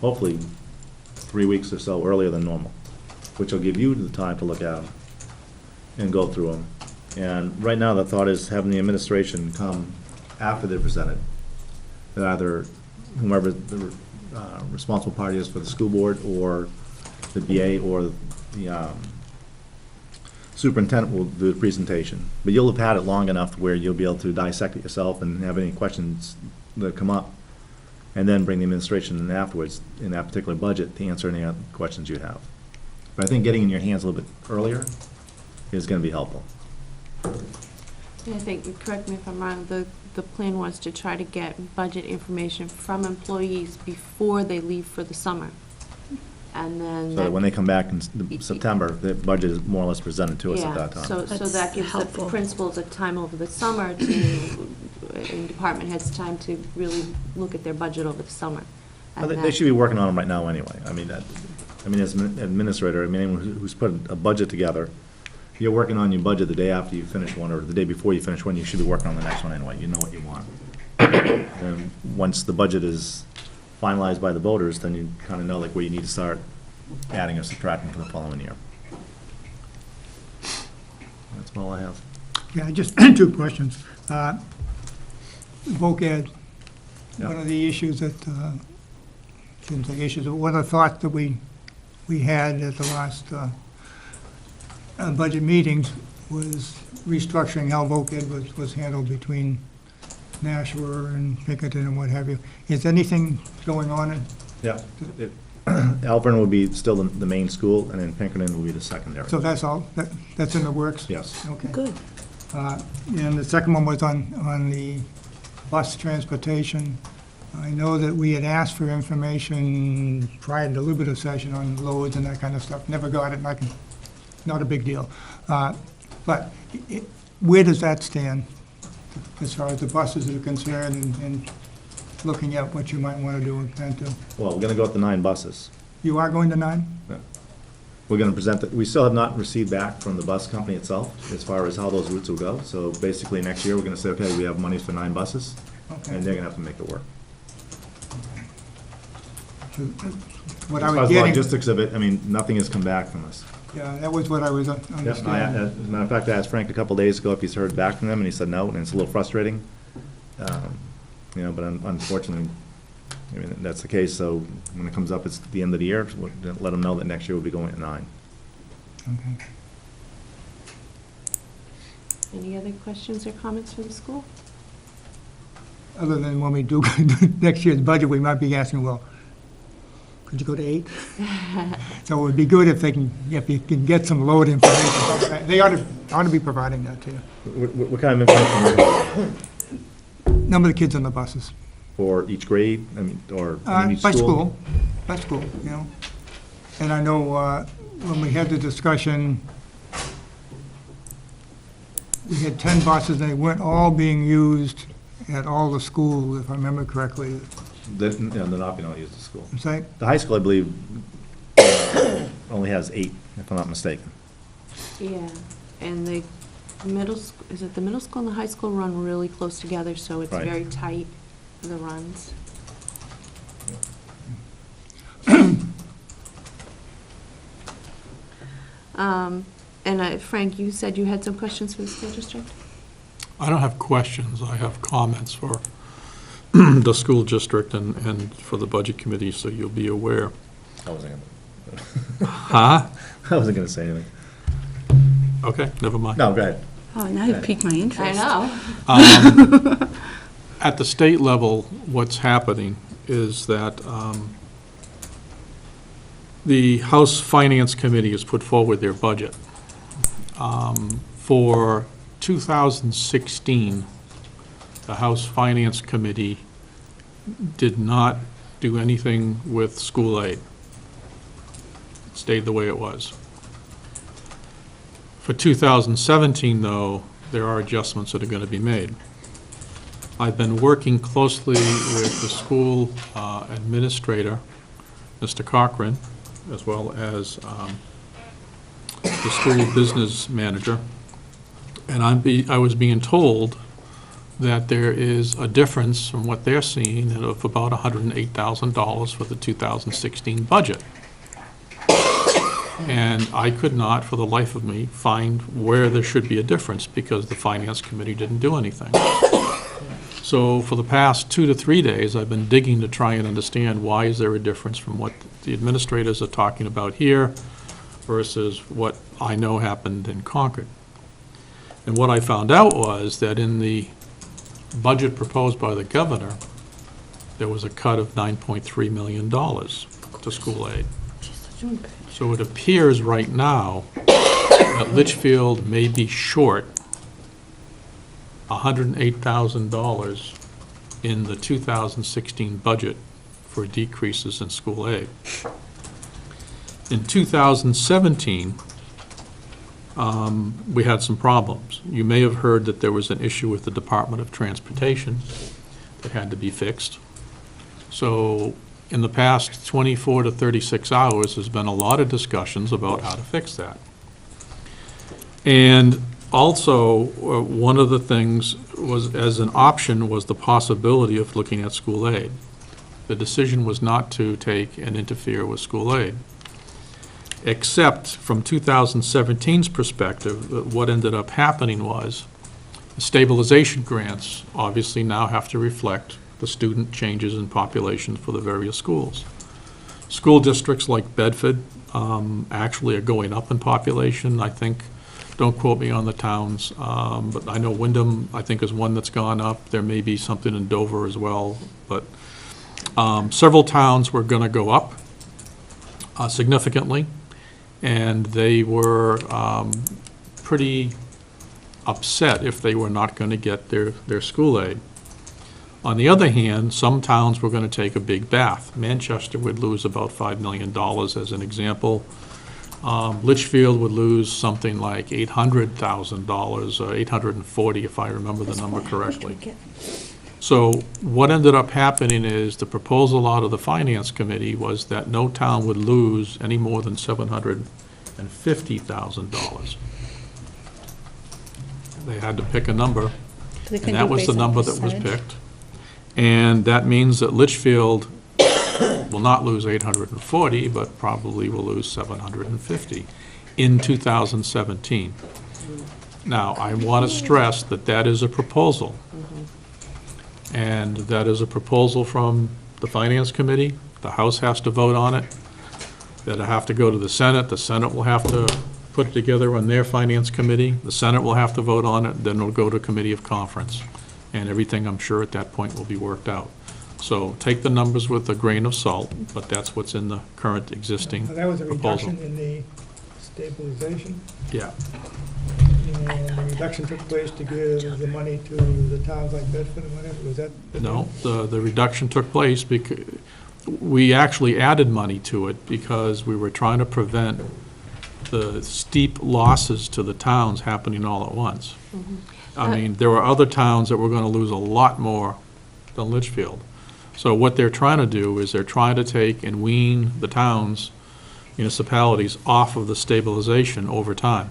Speaker 7: hopefully 3 weeks or so earlier than normal, which will give you the time to look at them and go through them. And right now, the thought is having the administration come after they're presented, that either whomever the responsible party is for the school board, or the BA, or the superintendent will do the presentation. But you'll have had it long enough where you'll be able to dissect it yourself and have any questions that come up, and then bring the administration in afterwards in that particular budget to answer any other questions you have. But I think getting in your hands a little bit earlier is going to be helpful.
Speaker 1: And I think, correct me if I'm wrong, the plan was to try to get budget information from employees before they leave for the summer. And then.
Speaker 7: So that when they come back in September, the budget is more or less presented to us at that time.
Speaker 1: So
Speaker 6: That's
Speaker 1: that gives the
Speaker 6: helpful.
Speaker 1: principals a time over the summer to, and department heads time to really look at their budget over the summer.
Speaker 7: Well,
Speaker 1: And
Speaker 7: They
Speaker 1: that-
Speaker 7: should be working on them right now anyway. I mean, as an administrator, anyone who's put a budget together, if you're working on your budget the day after you finish one, or the day before you finish one, you should be working on the next one anyway. You know what you want. And once the budget is finalized by the voters, then you kind of know like where you need to start adding or subtracting for the following year. That's all I have.
Speaker 3: Yeah, just two questions. Voc Ed, one of the issues that, seems like issues, one of the thoughts that we had at the last budget meetings was restructuring how Voc Ed was handled between Nashua and Pinkerton and what have you. Is anything going on in?
Speaker 7: Yeah. Alvern will be still the main school, and then Pinkerton will be the secondary.
Speaker 3: So that's all, that's in the works?
Speaker 7: Yes.
Speaker 3: Okay.
Speaker 6: Good.
Speaker 3: And the second one was on the bus transportation. I know that we had asked for information prior to the deliberative session on loads and that kind of stuff. Never got it, and not a big deal. But where does that stand as far as the buses are concerned and looking at what you might want to do and plan to?
Speaker 7: Well, we're gonna go with the 9 buses.
Speaker 3: You are going to 9?
Speaker 7: We're gonna present it, we still have not received back from the bus company itself as far as how those routes will go. So basically, next year, we're gonna say, okay, we have money for 9 buses,
Speaker 3: Okay.
Speaker 7: and they're gonna have to make it work.
Speaker 3: What
Speaker 7: As
Speaker 3: I
Speaker 7: far
Speaker 3: was
Speaker 7: as the
Speaker 3: getting,
Speaker 7: logistics of it, I mean, nothing has come back from us.
Speaker 3: yeah, that was what I was
Speaker 7: Yep,
Speaker 3: understanding.
Speaker 7: as a matter of fact, I asked Frank a couple days ago if he's heard back from them, and he said no, and it's a little frustrating. You know, but unfortunately, I mean, that's the case, so when it comes up, it's the end of the year, we'll let them know that next year we'll be going at 9.
Speaker 3: Okay.
Speaker 1: Any other questions or comments for the school?
Speaker 3: Other than when we do next year's budget, we might be asking, well, could you go to 8? So it would be good if you can get some load information. They ought to be providing that to you.
Speaker 7: What kind of information
Speaker 3: Number of kids on the buses.
Speaker 7: for each grade, I mean, or each
Speaker 3: By
Speaker 7: school?
Speaker 3: By school, you know. And I know when we had the discussion, we had 10 buses, and they weren't all being used at all the schools, if I remember correctly.
Speaker 7: They're not being used at school.
Speaker 3: Is that,
Speaker 7: The high school, I believe, only has 8, if I'm not mistaken.
Speaker 1: Yeah, and the is it the middle school and the high school run really close together, so it's
Speaker 7: Right.
Speaker 1: very tight, the runs. And Frank, you said you had some questions for the school district?
Speaker 4: I don't have questions, I have comments for the school district and for the budget committee, so you'll be aware.
Speaker 7: I wasn't
Speaker 4: Huh?
Speaker 7: gonna say anything.
Speaker 4: Okay, never mind.
Speaker 7: No, go ahead.
Speaker 6: Oh, now you've piqued my interest.
Speaker 1: know.
Speaker 4: At the state level, what's happening is that the House Finance Committee has put forward their budget. For 2016, the House Finance Committee did not do anything with school aid. It stayed the way it was. For 2017, though, there are adjustments that are going to be made. I've been working closely with the school administrator, Mr. Cochran, as well as the school business manager, and I was being told that there is a difference from what they're seeing of about $108,000 for the 2016 budget. And I could not, for the life of me, find where there should be a difference, because the Finance Committee didn't do anything. So for the past 2 to 3 days, I've been digging to try and understand why is there a difference from what the administrators are talking about here versus what I know happened in Concord. And what I found out was that in the budget proposed by the governor, there was a cut of $9.3 million to school aid. So it appears right now that Litchfield may be short $108,000 in the 2016 budget for decreases in school aid. In 2017, we had some problems. You may have heard that there was an issue with the Department of Transportation that had to be fixed. So in the past 24 to 36 hours, there's been a lot of discussions about how to fix that. And also, one of the things was, as an option, was the possibility of looking at school aid. The decision was not to take and interfere with school aid. Except from 2017's perspective, what ended up happening was the stabilization grants obviously now have to reflect the student changes in population for the various schools. School districts like Bedford actually are going up in population, I think. Don't quote me on the towns, but I know Wyndham, I think, is one that's gone up. There may be something in Dover as well, but several towns were going to go up significantly, and they were pretty upset if they were not going to get their school aid. On the other hand, some towns were going to take a big bath. Manchester would lose about $5 million as an example. Litchfield would lose something like $800,000, or 840, if I remember the number correctly. So what ended up happening is the proposal out of the Finance Committee was that no town would lose any more than $750,000. They had to pick a number, and that was the number that was picked. And that means that Litchfield will not lose 840, but probably will lose 750 in 2017. Now, I want to stress that that is a proposal. And that is a proposal from the Finance Committee. The House has to vote on it. That'll have to go to the Senate. The Senate will have to put it together on their Finance Committee. The Senate will have to vote on it, then it'll go to Committee of Conference. And everything, I'm sure, at that point will be worked out. So take the numbers with a grain of salt, but that's what's in the current existing
Speaker 3: That was a
Speaker 4: proposal.
Speaker 3: reduction in the stabilization,
Speaker 4: Yeah,
Speaker 3: and the reduction took place to give the money to the towns like Bedford and whatever, was that?
Speaker 4: no, the reduction took place because we actually added money to it because we were trying to prevent the steep losses to the towns happening all at once. I mean, there were other towns that were going to lose a lot more than Litchfield. So what they're trying to do is they're trying to take and wean the towns, municipalities, off of the stabilization over time.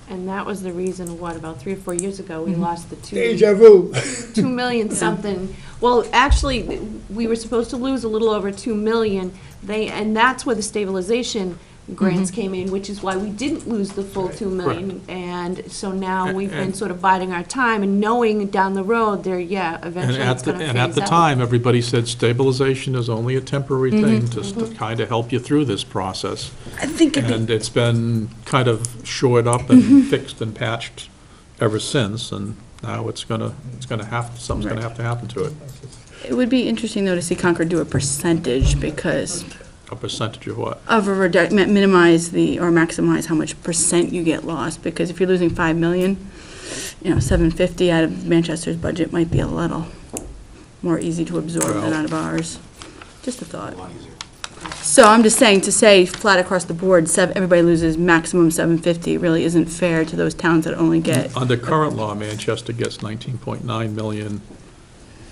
Speaker 1: And that was the reason, what, about 3 or 4 years ago, we lost the
Speaker 3: Deja vu.
Speaker 1: 2 million something. Well, actually, we were supposed to lose a little over 2 million. And that's where the stabilization grants came in, which is why we didn't lose the full 2 million. And so now we've been sort of biding our time and knowing down the road there, eventually it's going to phase out.
Speaker 4: And at the time, everybody said stabilization is only a temporary thing just to kind of help you through this process.
Speaker 6: I think
Speaker 4: And it's been kind of shored up and fixed and patched ever since, and now something's gonna have to happen to it.
Speaker 6: it would be interesting, though, to see Concord do a percentage, because
Speaker 4: A percentage of what?
Speaker 6: of a minimize or maximize how much percent you get lost, because if you're losing 5 million, 750 out of Manchester's budget might be a little more easy to absorb than out of ours. Just a thought. So I'm just saying, to say flat across the board, everybody loses maximum 750 really isn't fair to those towns that only get,
Speaker 4: Under current law, Manchester gets 19.9 million.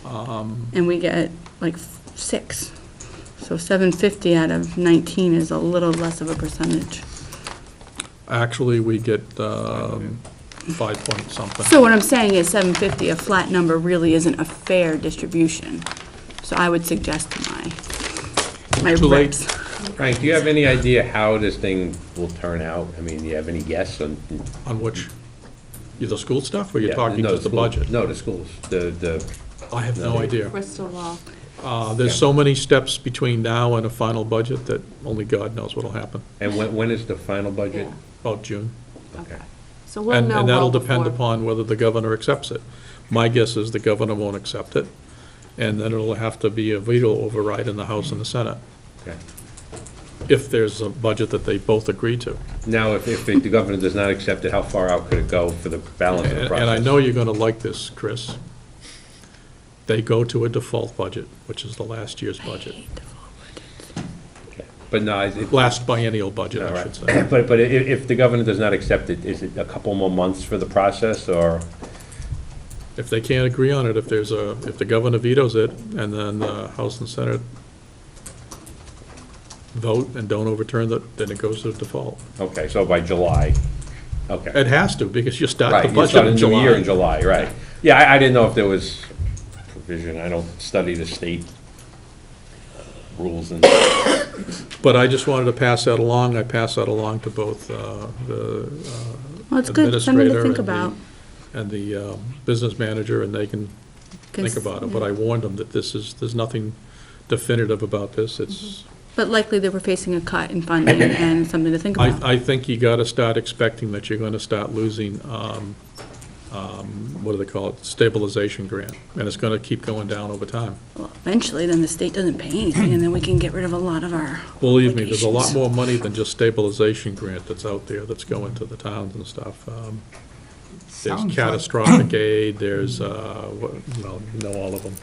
Speaker 6: and we get like 6. So 750 out of 19 is a little less of a percentage.
Speaker 4: Actually, we get 5 point something.
Speaker 6: So what I'm saying is 750, a flat number, really isn't a fair distribution. So I would suggest to my
Speaker 4: Too late.
Speaker 6: reps.
Speaker 2: Frank, do you have any idea how this thing will turn out? I mean, do you have any guess on?
Speaker 4: On which, the school stuff, or you're
Speaker 2: Yeah,
Speaker 4: talking
Speaker 2: no,
Speaker 4: just the
Speaker 2: schools.
Speaker 4: budget?
Speaker 2: No, the schools, the,
Speaker 4: I have no idea.
Speaker 1: Crystal ball.
Speaker 4: There's so many steps between now and a final budget that only God knows what'll happen.
Speaker 2: and when is the final budget?
Speaker 1: Yeah.
Speaker 4: About June.
Speaker 1: Okay. So we'll
Speaker 4: And
Speaker 1: know
Speaker 4: and that'll
Speaker 1: well
Speaker 4: depend
Speaker 1: before.
Speaker 4: upon whether the governor accepts it. My guess is the governor won't accept it, and then it'll have to be a veto override in the House and the Senate,
Speaker 2: Okay.
Speaker 4: if there's a budget that they both agree to.
Speaker 2: Now, if the governor does not accept it, how far out could it go for the balance of the process?
Speaker 4: And I know you're gonna like this, Chris. They go to a default budget, which is the last year's budget.
Speaker 2: But no,
Speaker 4: Last biennial budget,
Speaker 2: all
Speaker 4: I
Speaker 2: right.
Speaker 4: should say.
Speaker 2: But if the governor does not accept it, is it a couple more months for the process, or?
Speaker 4: If they can't agree on it, if the governor vetoes it, and then the House and Senate vote and don't overturn it, then it goes to default.
Speaker 2: Okay, so by July, okay.
Speaker 4: It has to, because you start
Speaker 2: Right,
Speaker 4: the
Speaker 2: you
Speaker 4: budget
Speaker 2: start a
Speaker 4: in
Speaker 2: new year in
Speaker 4: July.
Speaker 2: July, right. Yeah, I didn't know if there was provision, I don't study the state rules and,
Speaker 6: Well,
Speaker 4: But I just wanted to pass that along. I pass that along to both the
Speaker 6: Well, it's good, something to
Speaker 4: administrator
Speaker 6: think
Speaker 4: and
Speaker 6: about.
Speaker 4: the business manager, and they can think about it. But I warned them that there's nothing definitive about this. It's,
Speaker 6: But likely they were facing a cut in funding and something to think about.
Speaker 4: I think you gotta start expecting that you're gonna start losing, what do they call it, stabilization grant, and it's gonna keep going down over time.
Speaker 6: Well, eventually, then the state doesn't pay anything, and then we can get rid of a lot of our
Speaker 4: Believe me, there's a lot
Speaker 6: obligations.
Speaker 4: more money than just stabilization grant that's out there that's going to the towns and stuff. There's
Speaker 3: Sounds like-
Speaker 4: catastrophic aid, there's, well, you know all of them.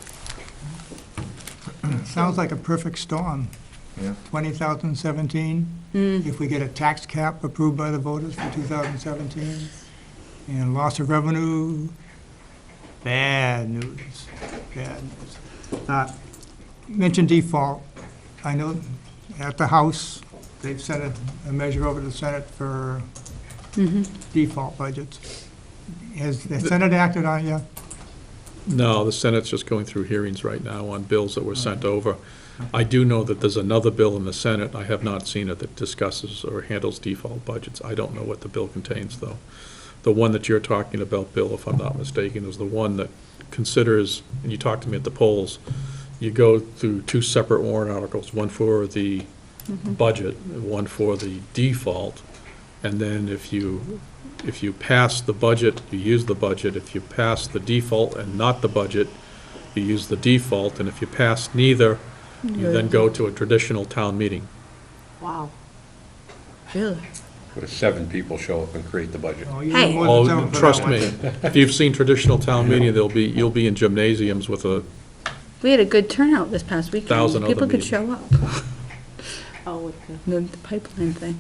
Speaker 3: Sounds like a perfect storm.
Speaker 7: Yeah.
Speaker 3: 2017, if we get a tax cap approved by the voters for 2017, and loss of revenue, bad news, bad news. Mention default, I know at the House, they've sent a measure over to the Senate for default budgets. Has the Senate acted on it yet?
Speaker 4: No, the Senate's just going through hearings right now on bills that were sent over. I do know that there's another bill in the Senate, I have not seen it, that discusses or handles default budgets. I don't know what the bill contains, though. The one that you're talking about, Bill, if I'm not mistaken, is the one that considers, and you talked to me at the polls, you go through two separate warrant articles, one for the budget, and one for the default, and then if you pass the budget, you use the budget. If you pass the default and not the budget, you use the default, and if you pass neither, you then go to a traditional town meeting.
Speaker 1: Wow.
Speaker 6: Really?
Speaker 2: Where 7 people show up and create the budget.
Speaker 3: Oh, you
Speaker 6: Hey.
Speaker 3: need more than
Speaker 4: Oh,
Speaker 3: seven for that
Speaker 4: trust
Speaker 3: one.
Speaker 4: me, if you've seen traditional town meeting, you'll be in gymnasiums with a,
Speaker 6: We had a good turnout this past weekend.
Speaker 4: 1,000 other
Speaker 6: People could
Speaker 4: meetings.
Speaker 6: show up,
Speaker 1: Oh, with the,
Speaker 6: the pipeline thing.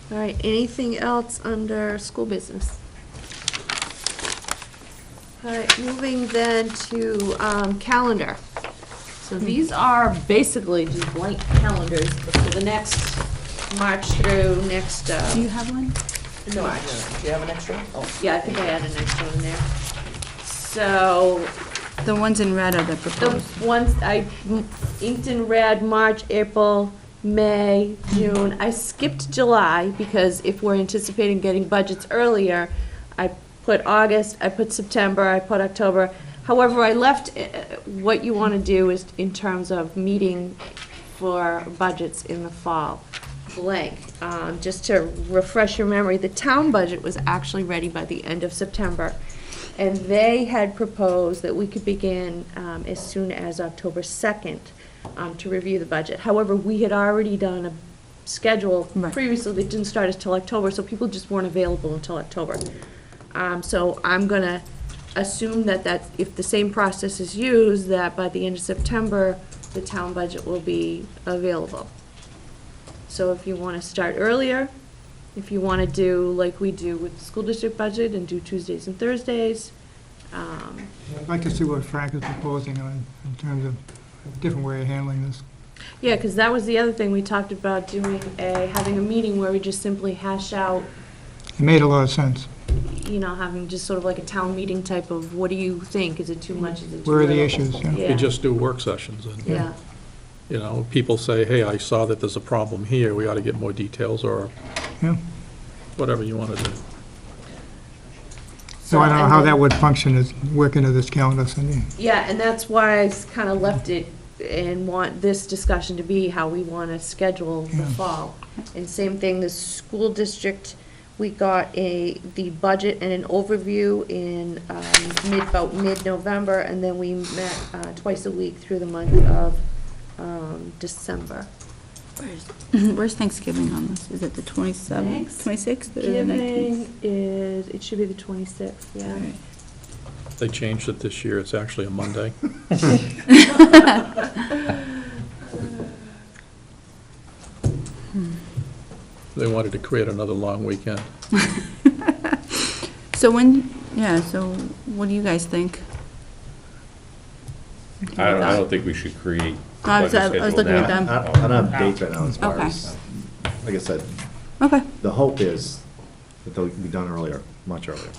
Speaker 1: all right, anything else under school business? All right, moving then to calendar. So these are basically just blank calendars for the next March through next,
Speaker 6: Do you have one?
Speaker 8: No, do you have an extra? Oh.
Speaker 1: yeah, I think I had an extra one there. So
Speaker 6: The ones in red are the
Speaker 1: the
Speaker 6: proposed.
Speaker 1: ones I inked in red, March, April, May, June. I skipped July because if we're anticipating getting budgets earlier, I put August, I put September, I put October. However, I left what you want to do is in terms of meeting for budgets in the fall blank. Just to refresh your memory, the town budget was actually ready by the end of September. And they had proposed that we could begin as soon as October 2nd to review the budget. However, we had already done a schedule
Speaker 6: Right.
Speaker 1: previously that didn't start until October, so people just weren't available until October. So I'm going to assume that if the same process is used, that by the end of September, the town budget will be available. So if you want to start earlier, if you want to do like we do with the school district budget and do Tuesdays and Thursdays,
Speaker 3: I'd like to see what Frank is proposing in terms of a different way of handling this.
Speaker 1: yeah, because that was the other thing, we talked about having a meeting where we just simply hash out,
Speaker 3: It made a lot of sense.
Speaker 1: having just sort of like a town meeting type of, what do you think? Is it too much? Is it too
Speaker 3: Where are the
Speaker 1: little?
Speaker 3: issues? Yeah.
Speaker 1: Yeah.
Speaker 4: You just do work sessions, and,
Speaker 1: Yeah,
Speaker 4: people say, hey, I saw that there's a problem here, we ought to get more details, or
Speaker 3: Yeah.
Speaker 4: whatever you want to do.
Speaker 3: So I don't know how that would function as work into this calendar, Cindy.
Speaker 1: yeah, and that's why I kind of left it and want this discussion to be how we want to schedule the
Speaker 3: Yeah.
Speaker 1: fall. And same thing, the school district, we got the budget and an overview in about mid-November, and then we met twice a week through the month of December.
Speaker 6: Where's Thanksgiving on this? Is it the 27th, 26th, or the 19th?
Speaker 1: Thanksgiving it should be the 26th, yeah.
Speaker 6: All right.
Speaker 4: They changed it this year, it's actually a Monday. They wanted to create another long weekend.
Speaker 6: So so what do you guys think?
Speaker 2: I don't think we should create
Speaker 6: I was
Speaker 2: budget schedule
Speaker 6: looking at
Speaker 2: now.
Speaker 6: them.
Speaker 7: I don't have dates right now as far
Speaker 6: Okay.
Speaker 7: as, like I said,
Speaker 6: Okay.
Speaker 7: the hope is that they'll be done earlier, much earlier.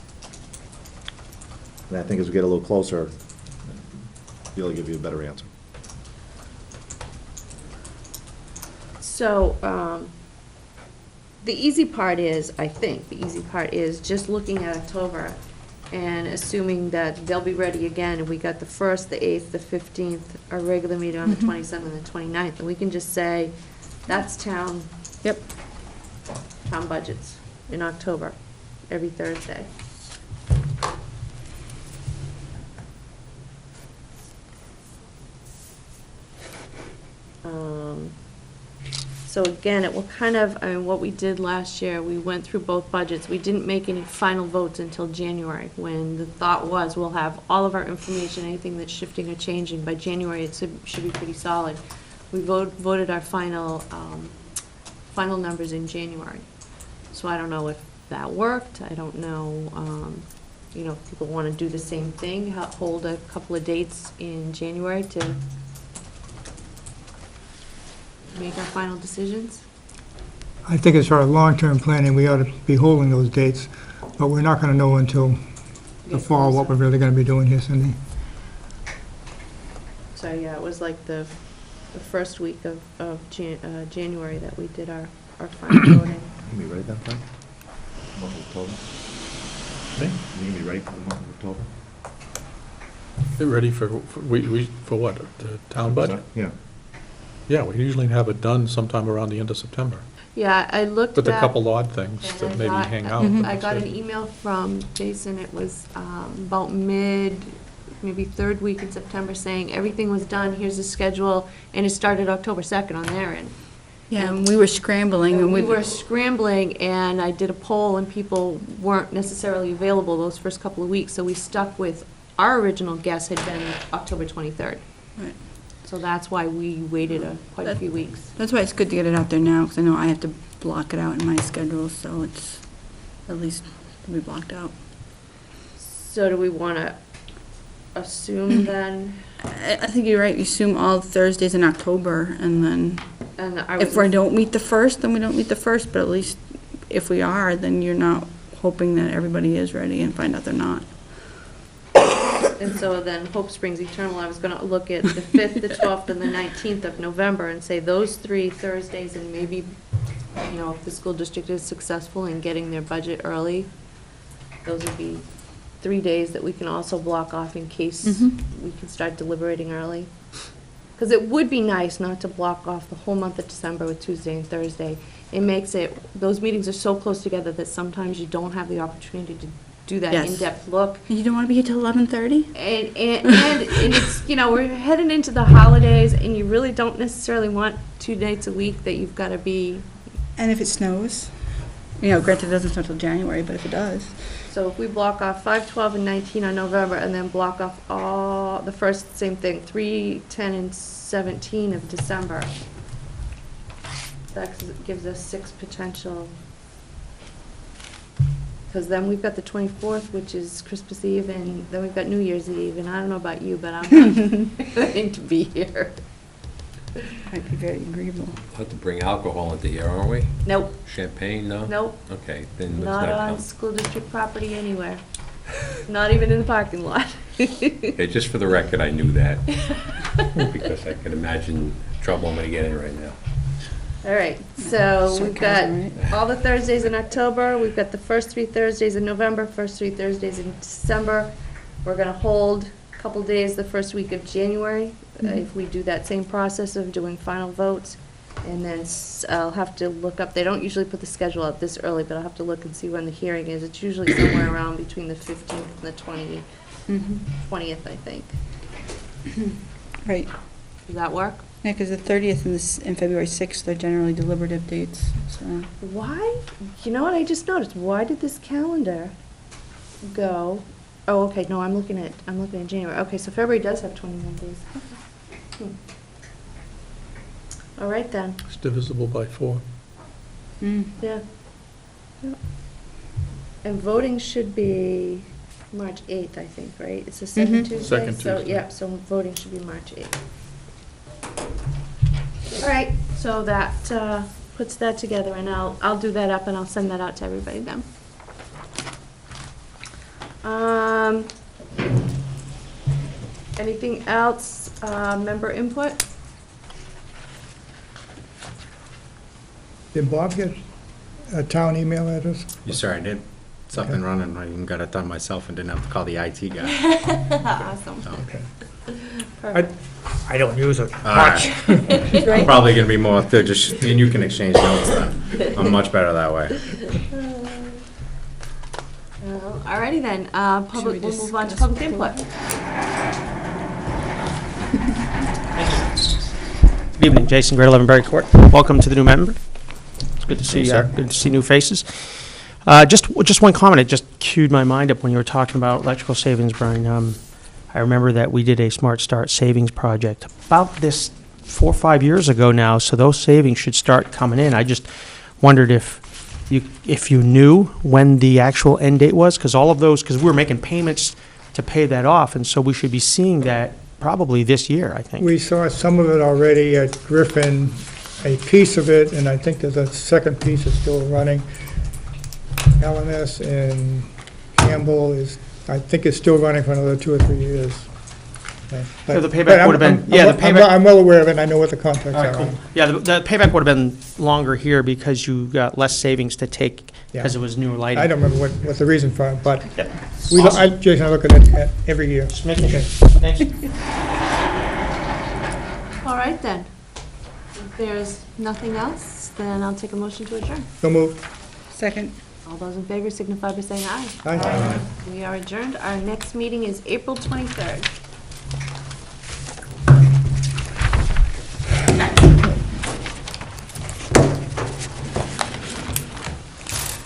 Speaker 7: And I think as we get a little closer, he'll give you a better answer.
Speaker 1: So, the easy part is just looking at October and assuming that they'll be ready again, and we got the 1st, the 8th, the 15th, our regular meeting on the 27th and the 29th, and we can just say, that's town budgets in October, every Thursday. So again, it will kind of, I mean, what we did last year, we went through both budgets. We didn't make any final votes until January, when the thought was we'll have all of our information, anything that's shifting or changing. By January, it should be pretty solid. We voted our final numbers in January. So I don't know if that worked. I don't know, if people want to do the same thing, hold a couple of dates in January to make our final decisions.
Speaker 3: I think as far as long-term planning, we ought to be holding those dates, but we're not gonna know until the
Speaker 1: Get
Speaker 3: fall what
Speaker 1: closer.
Speaker 3: we're really gonna be doing here, Cindy.
Speaker 1: So, yeah, it was like the first week of January that we did our final voting.
Speaker 7: You gonna be ready then, Frank? Month of October?
Speaker 4: Me?
Speaker 7: You gonna be ready for the month of October?
Speaker 4: Get ready for what, the town budget?
Speaker 7: Yeah.
Speaker 4: Yeah, we usually have it done sometime around the end of September,
Speaker 1: Yeah, I looked
Speaker 4: with a
Speaker 1: back,
Speaker 4: couple odd things
Speaker 1: and
Speaker 4: that
Speaker 1: I
Speaker 4: maybe
Speaker 1: got-
Speaker 4: hang out.
Speaker 1: I got an email from Jason, it was about maybe third week in September, saying everything was done, here's the schedule, and it started October 2nd on their end.
Speaker 6: Yeah, and we were scrambling, and
Speaker 1: We were scrambling, and I did a poll, and people weren't necessarily available those first couple of weeks, so we stuck with, our original guess had been October 23rd.
Speaker 6: Right.
Speaker 1: So that's why we waited quite a few weeks.
Speaker 6: That's why it's good to get it out there now, because I know I have to block it out in my schedule, so it's at least to be blocked out.
Speaker 1: So do we want to assume then,
Speaker 6: I think you're right, you assume all Thursdays in October, and then
Speaker 1: and I
Speaker 6: if we don't meet the first, then we don't meet the first, but at least if we are, then you're not hoping that everybody is ready and find out they're not.
Speaker 1: and so then hope springs eternal, I was going to look at the 5th, the 12th, and the 19th of November and say those 3 Thursdays, and maybe, if the school district is successful in getting their budget early, those would be 3 days that we can also block off in case we can start deliberating early. Because it would be nice not to block off the whole month of December with Tuesday and Thursday. It makes it, those meetings are so close together that sometimes you don't have the opportunity to do that
Speaker 6: Yes.
Speaker 1: in-depth look.
Speaker 6: You don't want to be here till 11:30?
Speaker 1: And it's, we're heading into the holidays, and you really don't necessarily want 2 nights a week that you've got to be.
Speaker 6: And if it snows? Granted, it doesn't snow till January, but if it does.
Speaker 1: So if we block off 5, 12, and 19 on November, and then block off all, the first, same thing, 3, 10, and 17 of December, that gives us 6 potential. Because then we've got the 24th, which is Christmas Eve, and then we've got New Year's Eve, and I don't know about you, but I'm not going to be here.
Speaker 6: Might be very agreeable.
Speaker 2: We'll have to bring alcohol into here, aren't we?
Speaker 1: Nope,
Speaker 2: Champagne, no?
Speaker 1: nope,
Speaker 2: Okay, then let's
Speaker 1: not
Speaker 2: not
Speaker 1: on
Speaker 2: count.
Speaker 1: school district property anywhere. Not even in the parking lot.
Speaker 2: Okay, just for the record, I knew that, because I can imagine trouble I'm gonna get in right now.
Speaker 1: All right, so we've got
Speaker 6: Sarcasm,
Speaker 1: all the Thursdays in October, we've got the first 3 Thursdays in November, first 3 Thursdays in December. We're gonna hold a couple days the first week of January, if we do that same process of doing final votes. And then I'll have to look up, they don't usually put the schedule out this early, but I'll have to look and see when the hearing is. It's usually somewhere around between the 15th and the 20th, I think.
Speaker 6: Right.
Speaker 1: Does that work?
Speaker 6: Yeah, because the 30th and February 6th are generally deliberative dates, so.
Speaker 1: Why, you know what I just noticed, why did this calendar go, oh, okay, no, I'm looking at January, okay, so February does have 21 days. Hmm. All right then,
Speaker 4: It's divisible by 4.
Speaker 1: yeah. Yep. And voting should be March 8th, I think, right? It's the second Tuesday?
Speaker 4: Second
Speaker 1: So,
Speaker 4: Tuesday.
Speaker 1: yeah, so voting should be March 8th. All right, so that puts that together, and I'll do that up, and I'll send that out to everybody then. Anything else, member input?
Speaker 3: Did Bob get a town email address?
Speaker 5: Yes, sir, I did. Something running, I even got it done myself and didn't have to call the IT guy.
Speaker 1: Awesome.
Speaker 5: So,
Speaker 1: Perfect.
Speaker 3: I don't use it
Speaker 5: all right. I'm probably gonna be more, just, and you can exchange notes then. I'm much better that way.
Speaker 1: Alrighty then, public, we'll move on to
Speaker 6: discuss
Speaker 1: public input.
Speaker 10: Evening, Jason Gray, 11 Berry Court. Welcome to the new member. It's good to see you. Good to see new faces. Just one comment. It just cued my mind up when you were talking about electrical savings, Brian. I remember that we did a Smart Start savings project about this 4 or 5 years ago now, so those savings should start coming in. I just wondered if you knew when the actual end date was, because we were making payments to pay that off, and so we should be seeing that probably this year, I think.
Speaker 3: We saw some of it already at Griffin, a piece of it, and I think there's a second piece that's still running. LNS and Campbell I think it's still running for another 2 or 3 years.
Speaker 10: So the payback would have been,
Speaker 3: I'm well aware of it, and I know what the contracts
Speaker 10: All right,
Speaker 3: are.
Speaker 10: cool. Yeah, the payback would have been longer here because you got less savings to take because it was newer lighting.
Speaker 3: I don't remember what the reason for it, but
Speaker 10: Yep.
Speaker 3: Jason, I look at it every year.
Speaker 10: Just making sure. Thanks.
Speaker 1: All right, then. If there's nothing else, then I'll take a motion to adjourn.
Speaker 3: So moved.
Speaker 6: Second.
Speaker 1: All those in favor signify by saying aye.
Speaker 3: Aye.
Speaker 1: We are adjourned. Our next meeting is April 23rd.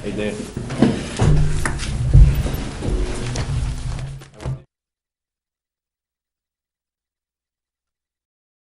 Speaker 2: Hey, Dan.